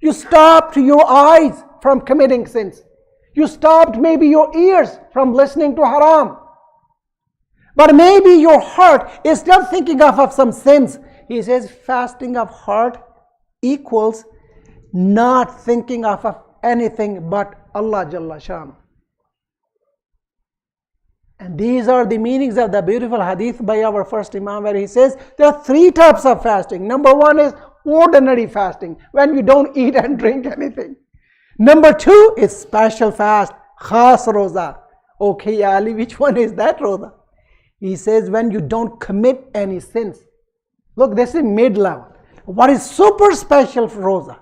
You stopped your eyes from committing sins. You stopped maybe your ears from listening to haram. But maybe your heart is still thinking of some sins. He says fasting of heart equals not thinking of anything but Allah Jalla Shan. And these are the meanings of the beautiful hadith by our first Imam, where he says there are 3 types of fasting. Number 1 is ordinary fasting, when you don't eat and drink anything. Number 2 is special fast, khas roza. Okay, Ali, which one is that roza? He says when you don't commit any sins. Look, this is mid-level. What is super special for roza?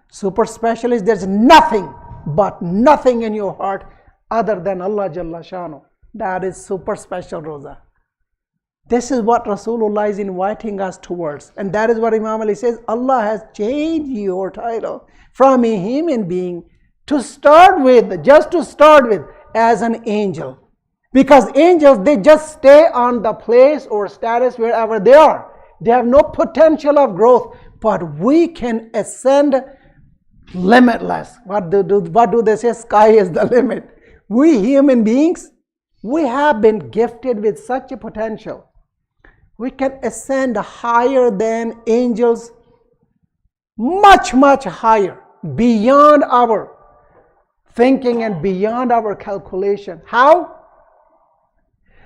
Super special is there's nothing but nothing in your heart other than Allah Jalla Shanu. That is super special roza. This is what Rasulullah is inviting us towards. And that is what Imam Ali says, Allah has changed your title from a human being to start with, just to start with, as an angel. Because angels, they just stay on the place or status wherever they are. They have no potential of growth. But we can ascend limitless. What do they say? Sky is the limit. We human beings, we have been gifted with such a potential. We can ascend higher than angels, much, much higher, beyond our thinking and beyond our calculation. How?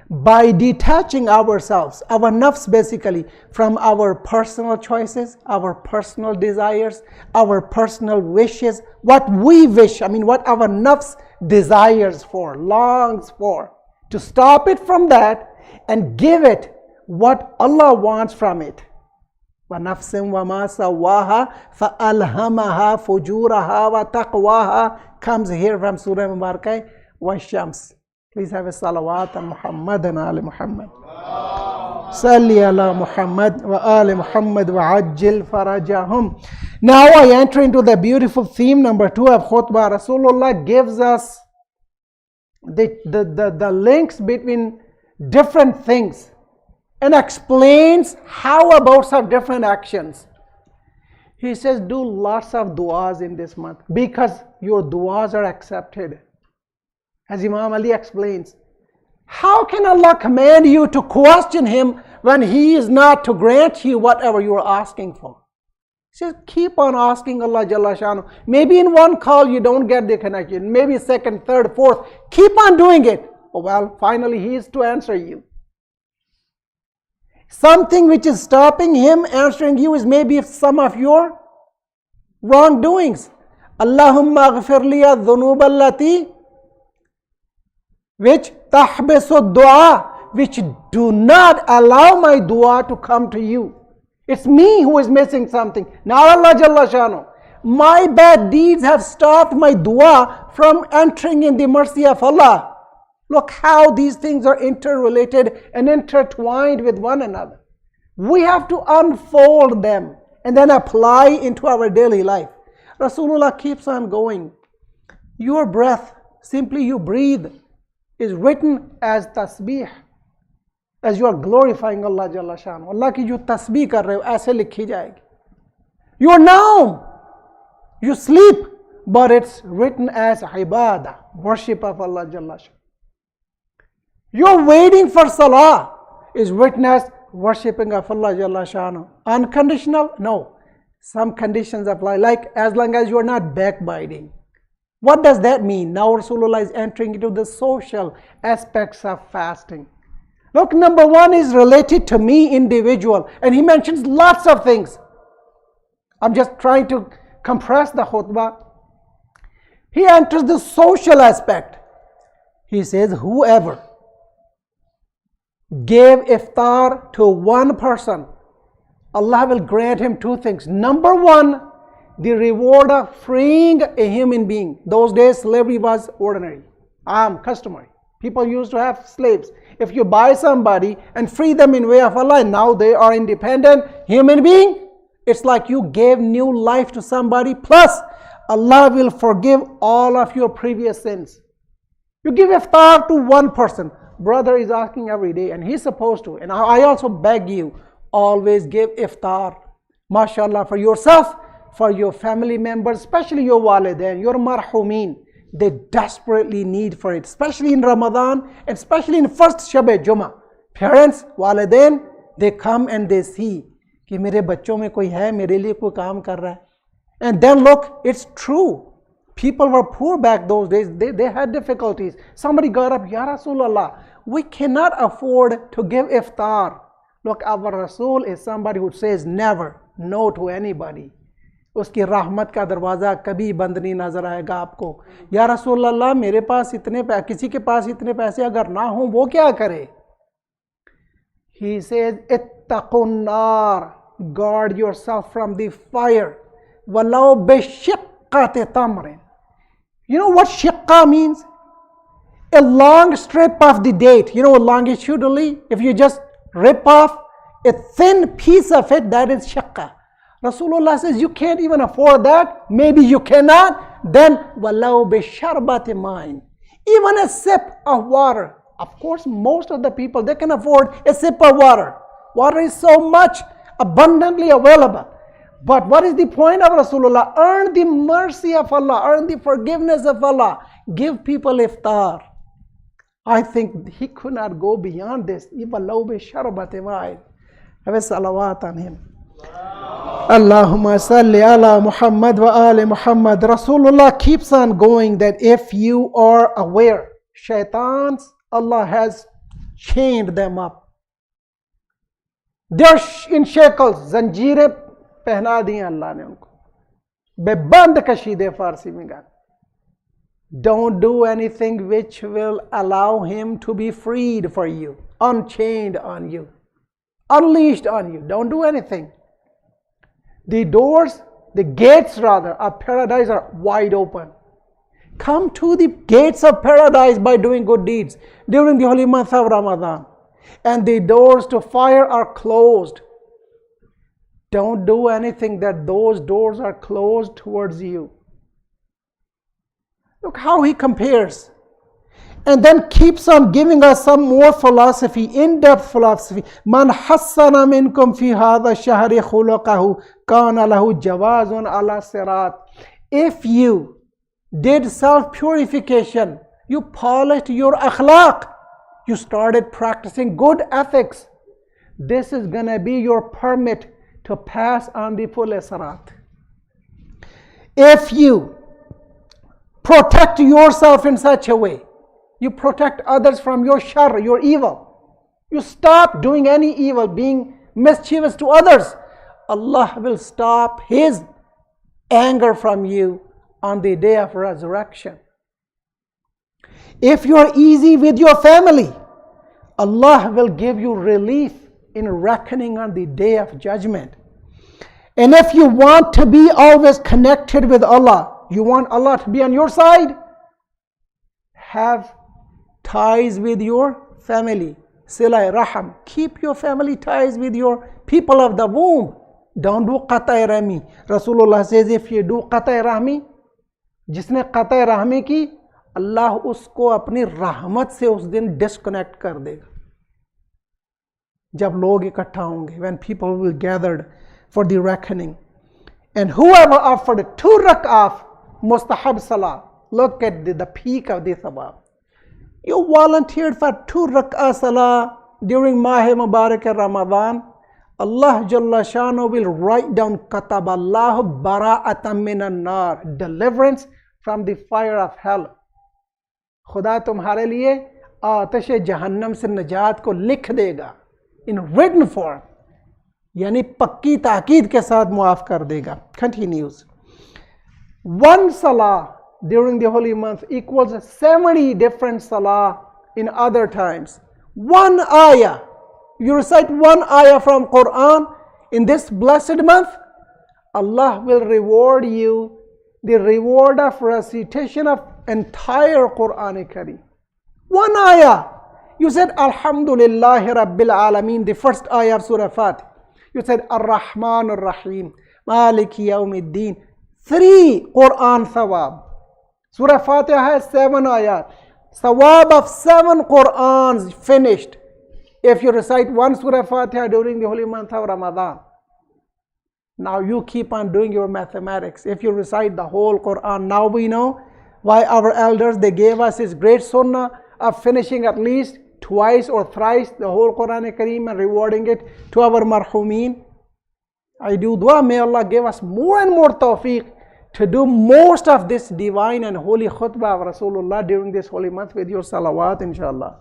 By detaching ourselves, our nafs basically, from our personal choices, our personal desires, our personal wishes, what we wish, what our nafs desires for, longs for, to stop it from that and give it what Allah wants from it. وَنَفْسٍ وَمَا سَوَّاهَا فَأَلْهَمَهَا فُجُورَهَا وَتَقْوَاهَا comes here from Surah Mubarakah, وَالشَّمْس. Please have a salawat on Muhammad and Ali Muhammad. Salli ala Muhammad wa Ali Muhammad wa ajil farajahum. Now I enter into the beautiful theme number 2 of khutbah. Rasulullah gives us the links between different things and explains how about some different actions. He says do lots of du'as in this month because your du'as are accepted. As Imam Ali explains, how can Allah command you to question Him when He is not to grant you whatever you are asking for? He says, keep on asking Allah Jalla Shanu. Maybe in one call you don't get the connection. Maybe second, third, fourth. Keep on doing it. Oh, well, finally He is to answer you. Something which is stopping Him answering you is maybe some of your wrongdoings. Allahumma ghafir liya dhunub allati, which tahbisu dua, which do not allow my dua to come to you. It's me who is missing something, not Allah Jalla Shanu. My bad deeds have stopped my dua from entering in the mercy of Allah. Look how these things are interrelated and intertwined with one another. We have to unfold them and then apply into our daily life. Rasulullah keeps on going. Your breath, simply you breathe, is written as tasbih, as you are glorifying Allah Jalla Shanu. Allah ki jo tasbih kar rahe ho, aise likhi jayegi. Your naum, you sleep, but it's written as ibadah, worship of Allah Jalla Shanu. You're waiting for salah, is written as worshipping of Allah Jalla Shanu. Unconditional? No. Some conditions apply, like as long as you are not backbiting. What does that mean? Now Rasulullah is entering into the social aspects of fasting. Look, number 1 is related to me, individual. And he mentions lots of things. I'm just trying to compress the khutbah. He enters the social aspect. He says, whoever gave iftar to one person, Allah will grant him 2 things. Number 1, the reward of freeing a human being. Those days slavery was ordinary, customary. People used to have slaves. If you buy somebody and free them in way of Allah, and now they are independent human being, it's like you gave new life to somebody, plus Allah will forgive all of your previous sins. You give iftar to one person. Brother is asking every day and he's supposed to. And I also beg you, always give iftar, mashallah, for yourself, for your family members, especially your walidain, your marhumin. They desperately need for it, especially in Ramadan, and especially in first Shabe, Jummah. Parents, walidain, they come and they see कि मेरे बच्चों में कोई है, मेरे लिए कोई काम कर रहा है. And then look, it's true. People were poor back those days. They had difficulties. Somebody got up, Ya Rasulullah, We cannot afford to give iftar. Look, our Rasul is somebody who says never no to anybody. उसकी रहमत का दरवाज़ा कभी बंद नहीं नज़र आएगा आपको. या रसूल अल्लाह, मेरे पास इतने किसी के पास इतने पैसे अगर ना हो वो क्या करे? He says, ittaqun nar, guard yourself from the fire. Walau bishiqqati tamrin. You know what shiqqa means? A long strip of the date. You know, longitudinally, if you just rip off a thin piece of it, that is shiqqa. Rasulullah says, you can't even afford that. Maybe you cannot. Then, walau bisharbati mine. Even a sip of water. Of course, most of the people, they can afford a sip of water. Water is so much abundantly available. But what is the point of Rasulullah? Earn the mercy of Allah, earn the forgiveness of Allah. Give people iftar. I think he could not go beyond this. Have a salawat on him. Allahumma salli ala Muhammad wa ali Muhammad. Rasulullah keeps on going that if you are aware, shaitans, Allah has chained them up. They're in shackles. Zanjeere pehna diyan Allah ne unko. Beband kashide Farsi mein gal. Don't do anything which will allow him to be freed for you, unchained on you, unleashed on you. Don't do anything. The doors, the gates rather, of paradise are wide open. Come to the gates of paradise by doing good deeds during the holy month of Ramadan. And the doors to fire are closed. Don't do anything that those doors are closed towards you. Look how he compares. And then keeps on giving us some more philosophy, in-depth philosophy. Man hassana minkum fi hadha shahri khuluqahu kana lahu jawazun ala sirat. If you did self-purification, you polished your akhlaq, you started practicing good ethics, this is going to be your permit to pass on the full sirat. If you protect yourself in such a way, you protect others from your shar, your evil. You stop doing any evil, being mischievous to others. Allah will stop His anger from you on the day of resurrection. If you are easy with your family, Allah will give you relief in reckoning on the day of judgment. And if you want to be always connected with Allah, you want Allah to be on your side, have ties with your family. Silai Raham. Keep your family ties with your people of the womb. Don't do qat'i rahmi. Rasulullah says, if you do qat'i rahmi, जिसने qat'i rahmi की, Allah उसको अपनी रहमत से उस दिन disconnect कर देगा. जब लोग इकट्ठा होंगे, when people will gathered for the reckoning. And whoever offered 2 rak'ah mustahab salah, look at the peak of the thawab. You volunteered for 2 rak'ah salah during Mah Mubarak Ramadan. Allah Jalla Shanu will write down kataballahu bara'atan minan nar, deliverance from the fire of hell. खुदा तुम्हारे लिए आतिश जहन्नम से निजात को लिख देगा in written form, यानी पक्की ताकीद के साथ मुआफ कर देगा. Continues. 1 salah during the holy month equals 70 different salah in other times. 1 ayah. You recite 1 ayah from Quran in this blessed month, Allah will reward you the reward of recitation of entire Quran Kareem. 1 ayah. You said Alhamdulillahi Rabbil Alameen, the first ayah of Surah Fatih. You said Ar-Rahman Ar-Rahim, Maliki Yawmiddin. 3 Quran thawab. Surah Fatiha has 7 ayat. Thawab of 7 Qurans finished if you recite 1 Surah Fatiha during the holy month of Ramadan. Now you keep on doing your mathematics. If you recite the whole Quran, now we know why our elders, they gave us this great sunnah of finishing at least twice or thrice the whole Quran Kareem and rewarding it to our marhumeen. I do dua, may Allah give us more and more tawfiq to do most of this divine and holy khutbah of Rasulullah during this holy month with your salawat, inshallah.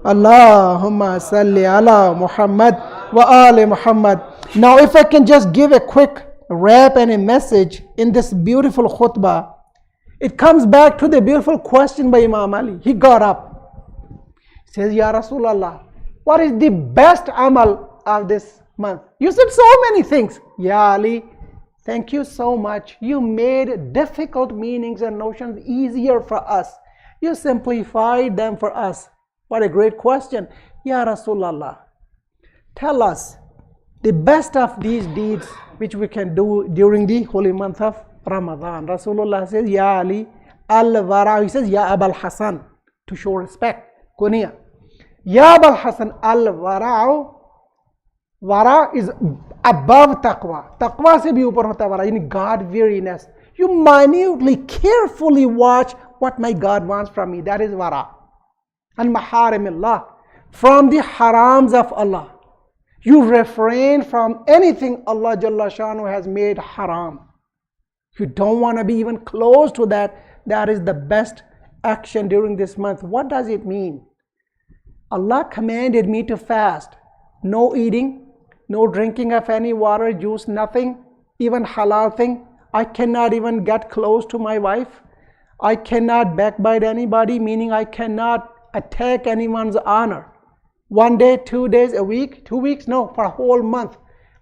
Allahumma salli ala Muhammad wa ali Muhammad. Now if I can just give a quick wrap and a message in this beautiful khutbah, it comes back to the beautiful question by Imam Ali. He got up. He says, Ya Rasulallah, what is the best amal of this month? You said so many things. Ya Ali, thank you so much. You made difficult meanings and notions easier for us. You simplified them for us. What a great question. Ya Rasulallah, tell us the best of these deeds which we can do during the holy month of Ramadan. Rasulullah says, Ya Ali, al-wara. He says, Ya Abul Hasan, to show respect. Kunya. Ya Abul Hasan, al-wara. Wara is above taqwa. Taqwa se bhi upar hota wara, yani God-weariness. You minutely, carefully watch what my God wants from me. That is wara. And maharimillah, from the harams of Allah. You refrain from anything Allah Jalla Shanu has made haram. You don't want to be even close to that. That is the best action during this month. What does it mean? Allah commanded me to fast. No eating, no drinking of any water, juice, nothing, even halal thing. I cannot even get close to my wife. I cannot backbite anybody, meaning I cannot attack anyone's honor. 1 day, 2 days, a week, 2 weeks? No, for a whole month.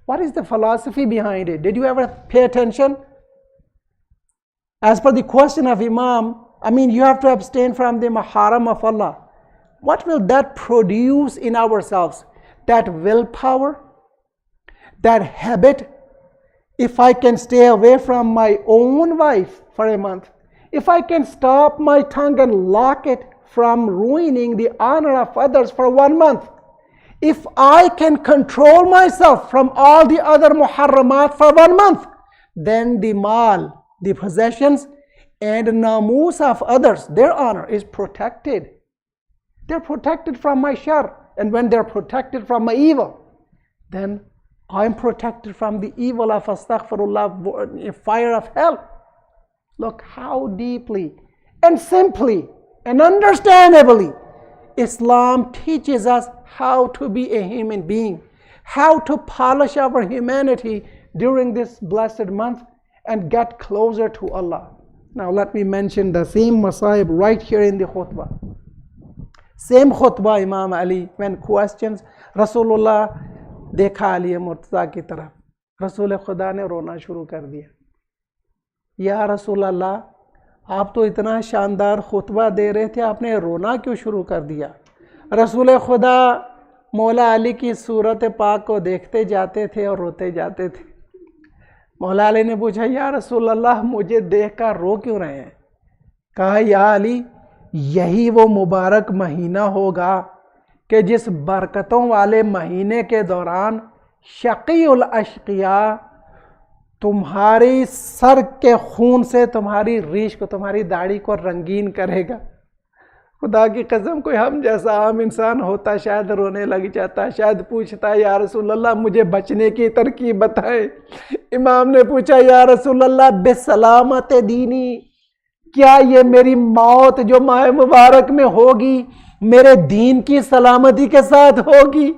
What is the philosophy behind it? Did you ever pay attention? As per the question of Imam, you have to abstain from the maharam of Allah. What will that produce in ourselves? That willpower, that habit. If I can stay away from my own wife for a month, if I can stop my tongue and lock it from ruining the honor of others for 1 month, if I can control myself from all the other muharramat for 1 month, then the mal, the possessions and namus of others, their honor is protected. They're protected from my shar. And when they're protected from my evil, then I'm protected from the evil of astaghfirullah, fire of hell. Look how deeply and simply and understandably Islam teaches us how to be a human being, how to polish our humanity during this blessed month and get closer to Allah. Now let me mention the same masaib right here in the khutbah. Same khutbah Imam Ali, when questions, Rasulullah देखा अली मुर्तज़ा की तरफ, रसूल खुदा ने रोना शुरू कर दिया. या रसूल अल्लाह, आप तो इतना शानदार खुतबा दे रहे थे, आपने रोना क्यों शुरू कर दिया? रसूल खुदा मौला अली की सूरत पाक को देखते जाते थे और रोते जाते थे. मौला अली ने पूछा, या रसूल अल्लाह, मुझे देख कर रो क्यों रहे हैं? कहा, या अली, यही वो मुबारक महीना होगा कि जिस बरकतों वाले महीने के दौरान शकीउल अशकिया तुम्हारी सर के खून से तुम्हारी रीश को, तुम्हारी दाढ़ी को रंगीन करेगा. खुदा की कसम, कोई हम जैसा आम इंसान होता शायद रोने लग जाता, शायद पूछता, या रसूल अल्लाह, मुझे बचने की तरकीब बताए. इमाम ने पूछा, या रसूल अल्लाह, बेसलामत दीनी, क्या ये मेरी मौत जो माह मुबारक में होगी मेरे दीन की सलामती के साथ होगी?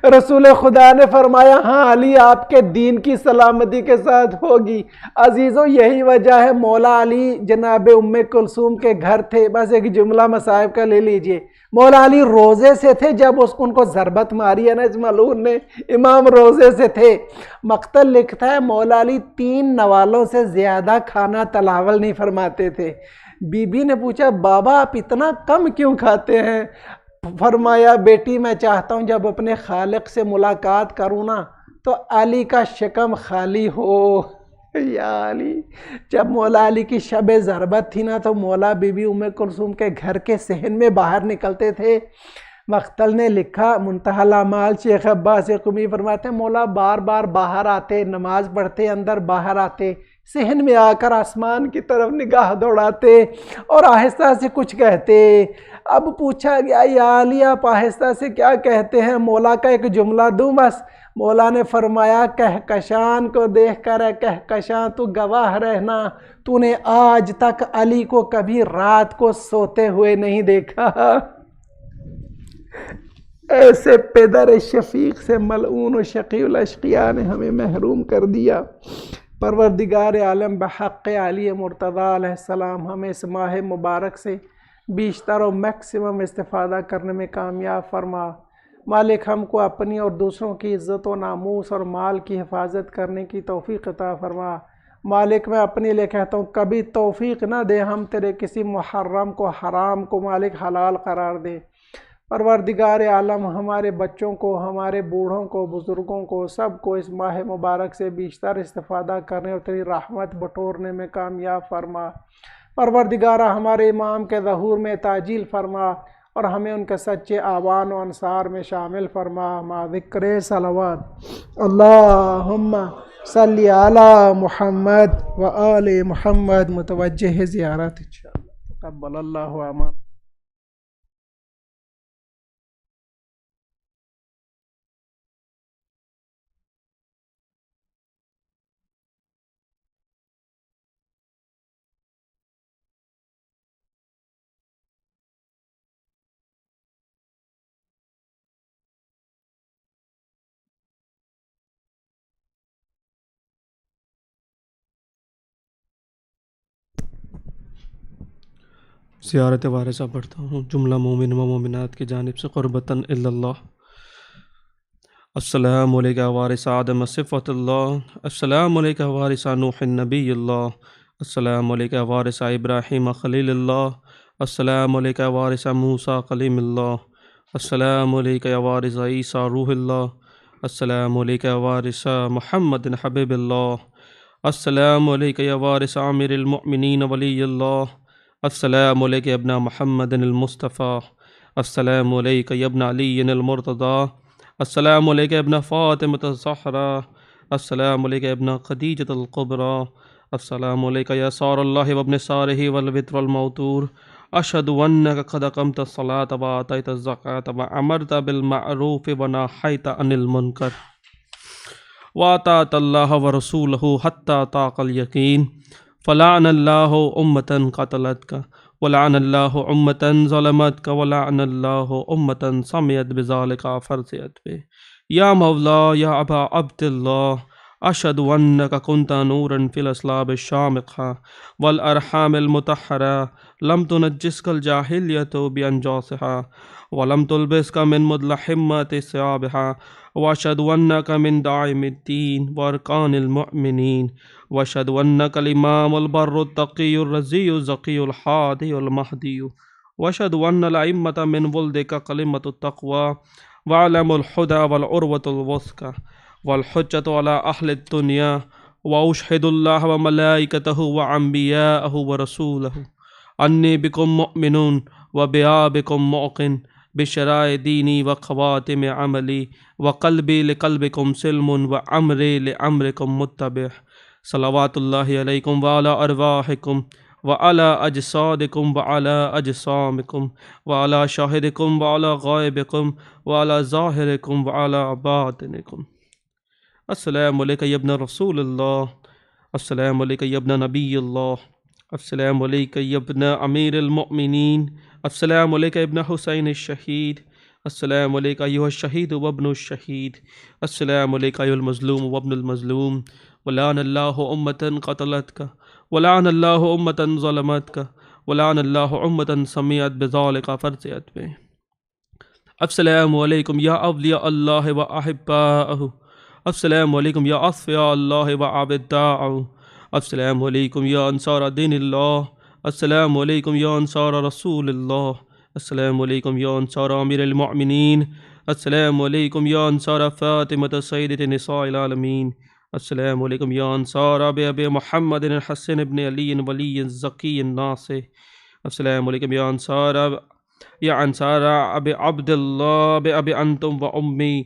रसूल खुदा ने फरमाया, हाँ अली, आपके दीन की सलामती के साथ होगी. अजीज़ों, यही वजह है मौला अली जनाब उम्मे कुलसूम के घर थे. बस एक जुमला मसाहिब का ले लीजिए. मौला अली रोज़े से थे जब उनको ज़रबत मारी है ना इस मलून ने. इमाम रोज़े से थे. मक्तल लिखता है, मौला अली 3 नवालों से ज़्यादा खाना तलावल नहीं फरमाते थे. बीबी ने पूछा, बाबा आप इतना कम क्यों खाते हैं? फरमाया, बेटी मैं चाहता हूँ जब अपने खालिक से मुलाकात करूँ ना तो अली का शिकम खाली हो. या अली, जब मौला अली की शबे ज़रबत थी ना तो मौला बीबी उम्मे कुलसूम के घर के सहन में बाहर निकलते थे. मख्तल ने लिखा, मुंतहल अमाल शेख अब्बास कुमी फरमाते हैं, मौला बार बार बाहर आते, नमाज पढ़ते, अंदर बाहर आते, सहन में आकर आसमान की तरफ निगाह दौड़ाते और आहिस्ता से कुछ कहते. अब पूछा गया, या अली आप आहिस्ता से क्या कहते हैं? मौला का एक जुमला दूँ बस. मौला ने फरमाया, कहकशान को देख कर कहकशां तू गवाह रहना, तूने आज तक अली को कभी रात को सोते हुए नहीं देखा. ایسے پدر شفیق سے ملعون و شقی الاشقیاء نے ہمیں محروم کر دیا۔ پروردگار عالم بحق علی مرتضیٰ علیہ السلام ہمیں اس ماہ مبارک سے بیشتر و میکسیمم استفادہ کرنے میں کامیاب فرما۔ مالک ہم کو اپنی اور دوسروں کی عزت و ناموس اور مال کی حفاظت کرنے کی توفیق عطا فرما۔ مالک میں اپنے لیے کہتا ہوں کبھی توفیق نہ دے ہم تیرے کسی محرم کو حرام کو مالک حلال قرار دے۔ پروردگار عالم ہمارے بچوں کو، ہمارے بوڑھوں کو، بزرگوں کو، سب کو اس ماہ مبارک سے بیشتر استفادہ کرنے اور تیری رحمت بٹورنے میں کامیاب فرما۔ پروردگارہ ہمارے امام کے ظہور میں تعجیل فرما اور ہمیں ان کے سچے آوان و انصار میں شامل فرما۔ ما ذکر صلوات اللہم صلی علی محمد و آل محمد متوجہ زیارت انشاءاللہ تقبل اللہ اعمال۔ زیارت وارثہ پڑھتا ہوں جملہ مومن و مومنات کی جانب سے قربتاً الی اللہ۔ السلام علیکہ وارث آدم صفت اللہ، السلام علیکہ وارث نوح نبی اللہ، السلام علیکہ وارث ابراہیم خلیل اللہ، السلام علیکہ وارث موسیٰ کلیم اللہ، السلام علیکہ وارث عیسیٰ روح اللہ، السلام علیکہ وارث محمد حبیب اللہ، السلام علیکہ وارث عامر المؤمنین ولی اللہ، السلام علیکہ ابن محمد المصطفیٰ، السلام علیکہ ابن علی المرتضیٰ، السلام علیکہ ابن فاطمۃ الزہرا، السلام علیکہ ابن خدیجۃ الکبریٰ، السلام علیکہ یا سار اللہ وابن سارہ والوتر الموتور، اشہد انک قد اقمت الصلاۃ وآتیت الزکاۃ وامرت بالمعروف ونہیت عن المنکر وأطعت اللہ ورسولہ حتی طاق الیقین، فلعن اللہ امة قتلتک ولعن اللہ امة ظلمتک ولعن اللہ امة سمعت بذلک فرضیت بہ۔ یا مولا یا ابا عبد اللہ، اشہد انک کنت نورا فی الاسلاب الشامخہ والارحام المطہرہ، لم تنجسک الجاہلیۃ بانجاسہا ولم تلبسک من مدلحمۃ ثیابہا، واشہد انک من داعم الدین وارکان المؤمنین، واشہد انک الامام البر التقی الرضی الزکی الحادی المہدی، واشہد ان الائمۃ من ولدک کلمۃ التقوی وعلم الہدی والعروۃ الوثقی والحجۃ علی اہل الدنیا، واشہد اللہ وملائکتہ وانبیاءہ ورسولہ انی بکم مؤمن وبآبکم موقن بشرائع دینی وخواتم عملی وقلبی لقلبکم سلم وعمری لعمرکم متبع، صلوات اللہ علیکم وعلی ارواحکم وعلی اجسادکم وعلی اجسامکم وعلی شاہدکم وعلی غائبکم وعلی ظاہرکم وعلی باطنکم۔ السلام علیکہ یا ابن رسول اللہ، السلام علیکہ یا ابن نبی اللہ، السلام علیکہ یا ابن امیر المؤمنین، السلام علیکہ ابن حسین الشہید، السلام علیکہ ایہا الشہید وابن الشہید، السلام علیکہ ایہا المظلوم وابن المظلوم، ولعن اللہ امة قتلتک ولعن اللہ امة ظلمتک ولعن اللہ امة سمعت بذلک فرضیت بہ۔ السلام علیکم یا اولیاء اللہ و احباءہ، السلام علیکم یا اصفیاء اللہ و عبداءہ، السلام علیکم یا انصار دین اللہ، السلام علیکم یا انصار رسول اللہ، السلام علیکم یا انصار امیر المؤمنین، السلام علیکم یا انصار فاطمۃ سیدۃ نساء العالمین، السلام علیکم یا انصار ابی محمد الحسن ابن علی ولی الزکی الناصح، السلام علیکم یا انصار ابی عبد اللہ ابی انتم و امی،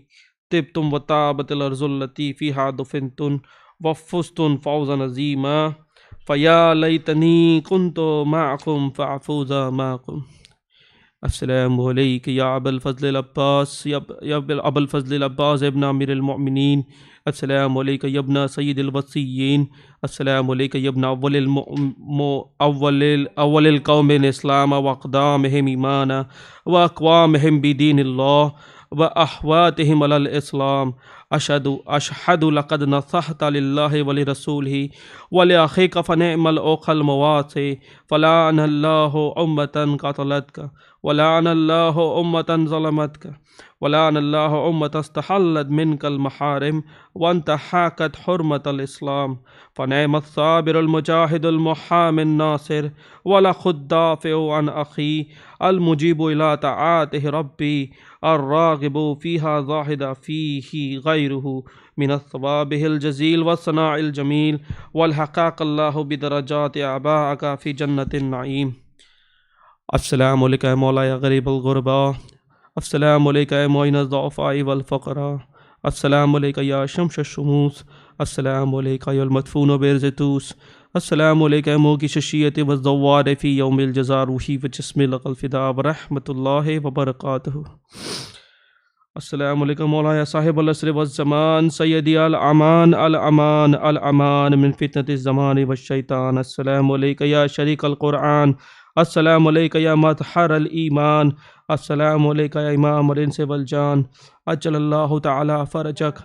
طبتم و طابت الارض التی فیہا دفنتم وفزتم فوزا عظیما، فیا لیتنی کنت معکم فافوز معکم۔ السلام علیکم یا ابا الفضل العباس یا ابا الفضل العباس ابن امیر المؤمنین، السلام علیکم یا ابن سید الوصیین، السلام علیکم یا ابن اول القوم اسلام واقدامہم ایمانا واقوامہم بدین اللہ وأحواتهم على الإسلام. أشهد لقد نصحت لله ولرسوله ولأخيك فنعم الأخ المواسي. فلعن الله أمة قتلتك، ولعن الله أمة ظلمتك، ولعن الله أمة استحلت منك المحارم وانتهكت حرمة الإسلام. فنعم الصابر المجاهد المحامي الناصر، ولخ الدافع عن أخي المجيب إلى طاعته ربي الراغب فيها زاهد فيه غيره من الثواب الجزيل والثناء الجميل. والحقاق الله بدرجات آبائك في جنة النعيم. السلام علیکم اے مولا یا غریب الغرباء، السلام علیکم اے معین الضعفاء والفقراء، السلام علیکم یا شمس الشموس، السلام علیکم یا المدفون برز توس، السلام علیکم موقع ششیت والزوار فی یوم الجزا روحی و جسم لک الفداء ورحمۃ اللہ وبرکاتہ. السلام علیکم مولا یا صاحب العصر والزمان، سیدی الامان الامان الامان من فتنة الزمان والشیطان. السلام علیکم یا شریک القرآن، السلام علیکم یا مظہر الایمان، السلام علیکم یا امام الانس والجان. اجل اللہ تعالی فرجک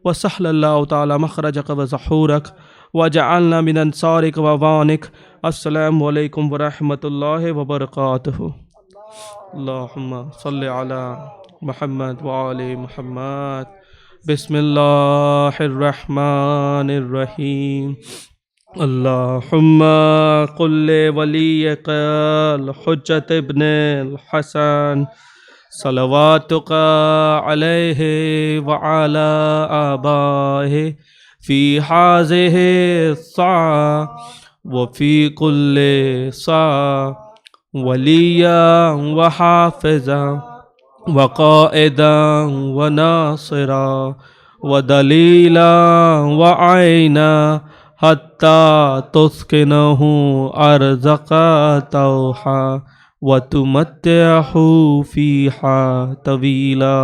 وسہل اللہ تعالی مخرجک وسحورک وجعلنا من انصارک ووانک. السلام علیکم ورحمۃ اللہ وبرکاتہ. اللہم صلی علی محمد وآل محمد. بسم اللہ الرحمن الرحیم. اللہم قل ولیک الحجۃ ابن الحسن صلواتک علیہ وعلی آبائہ فی ہذہ الساعة وفی کل ساعة ولییا وحافظا وقائدا وناصرا ودلیلا وعینا حتی تسکنہ ارزق توحا وتمتعہ فیہا طویلا.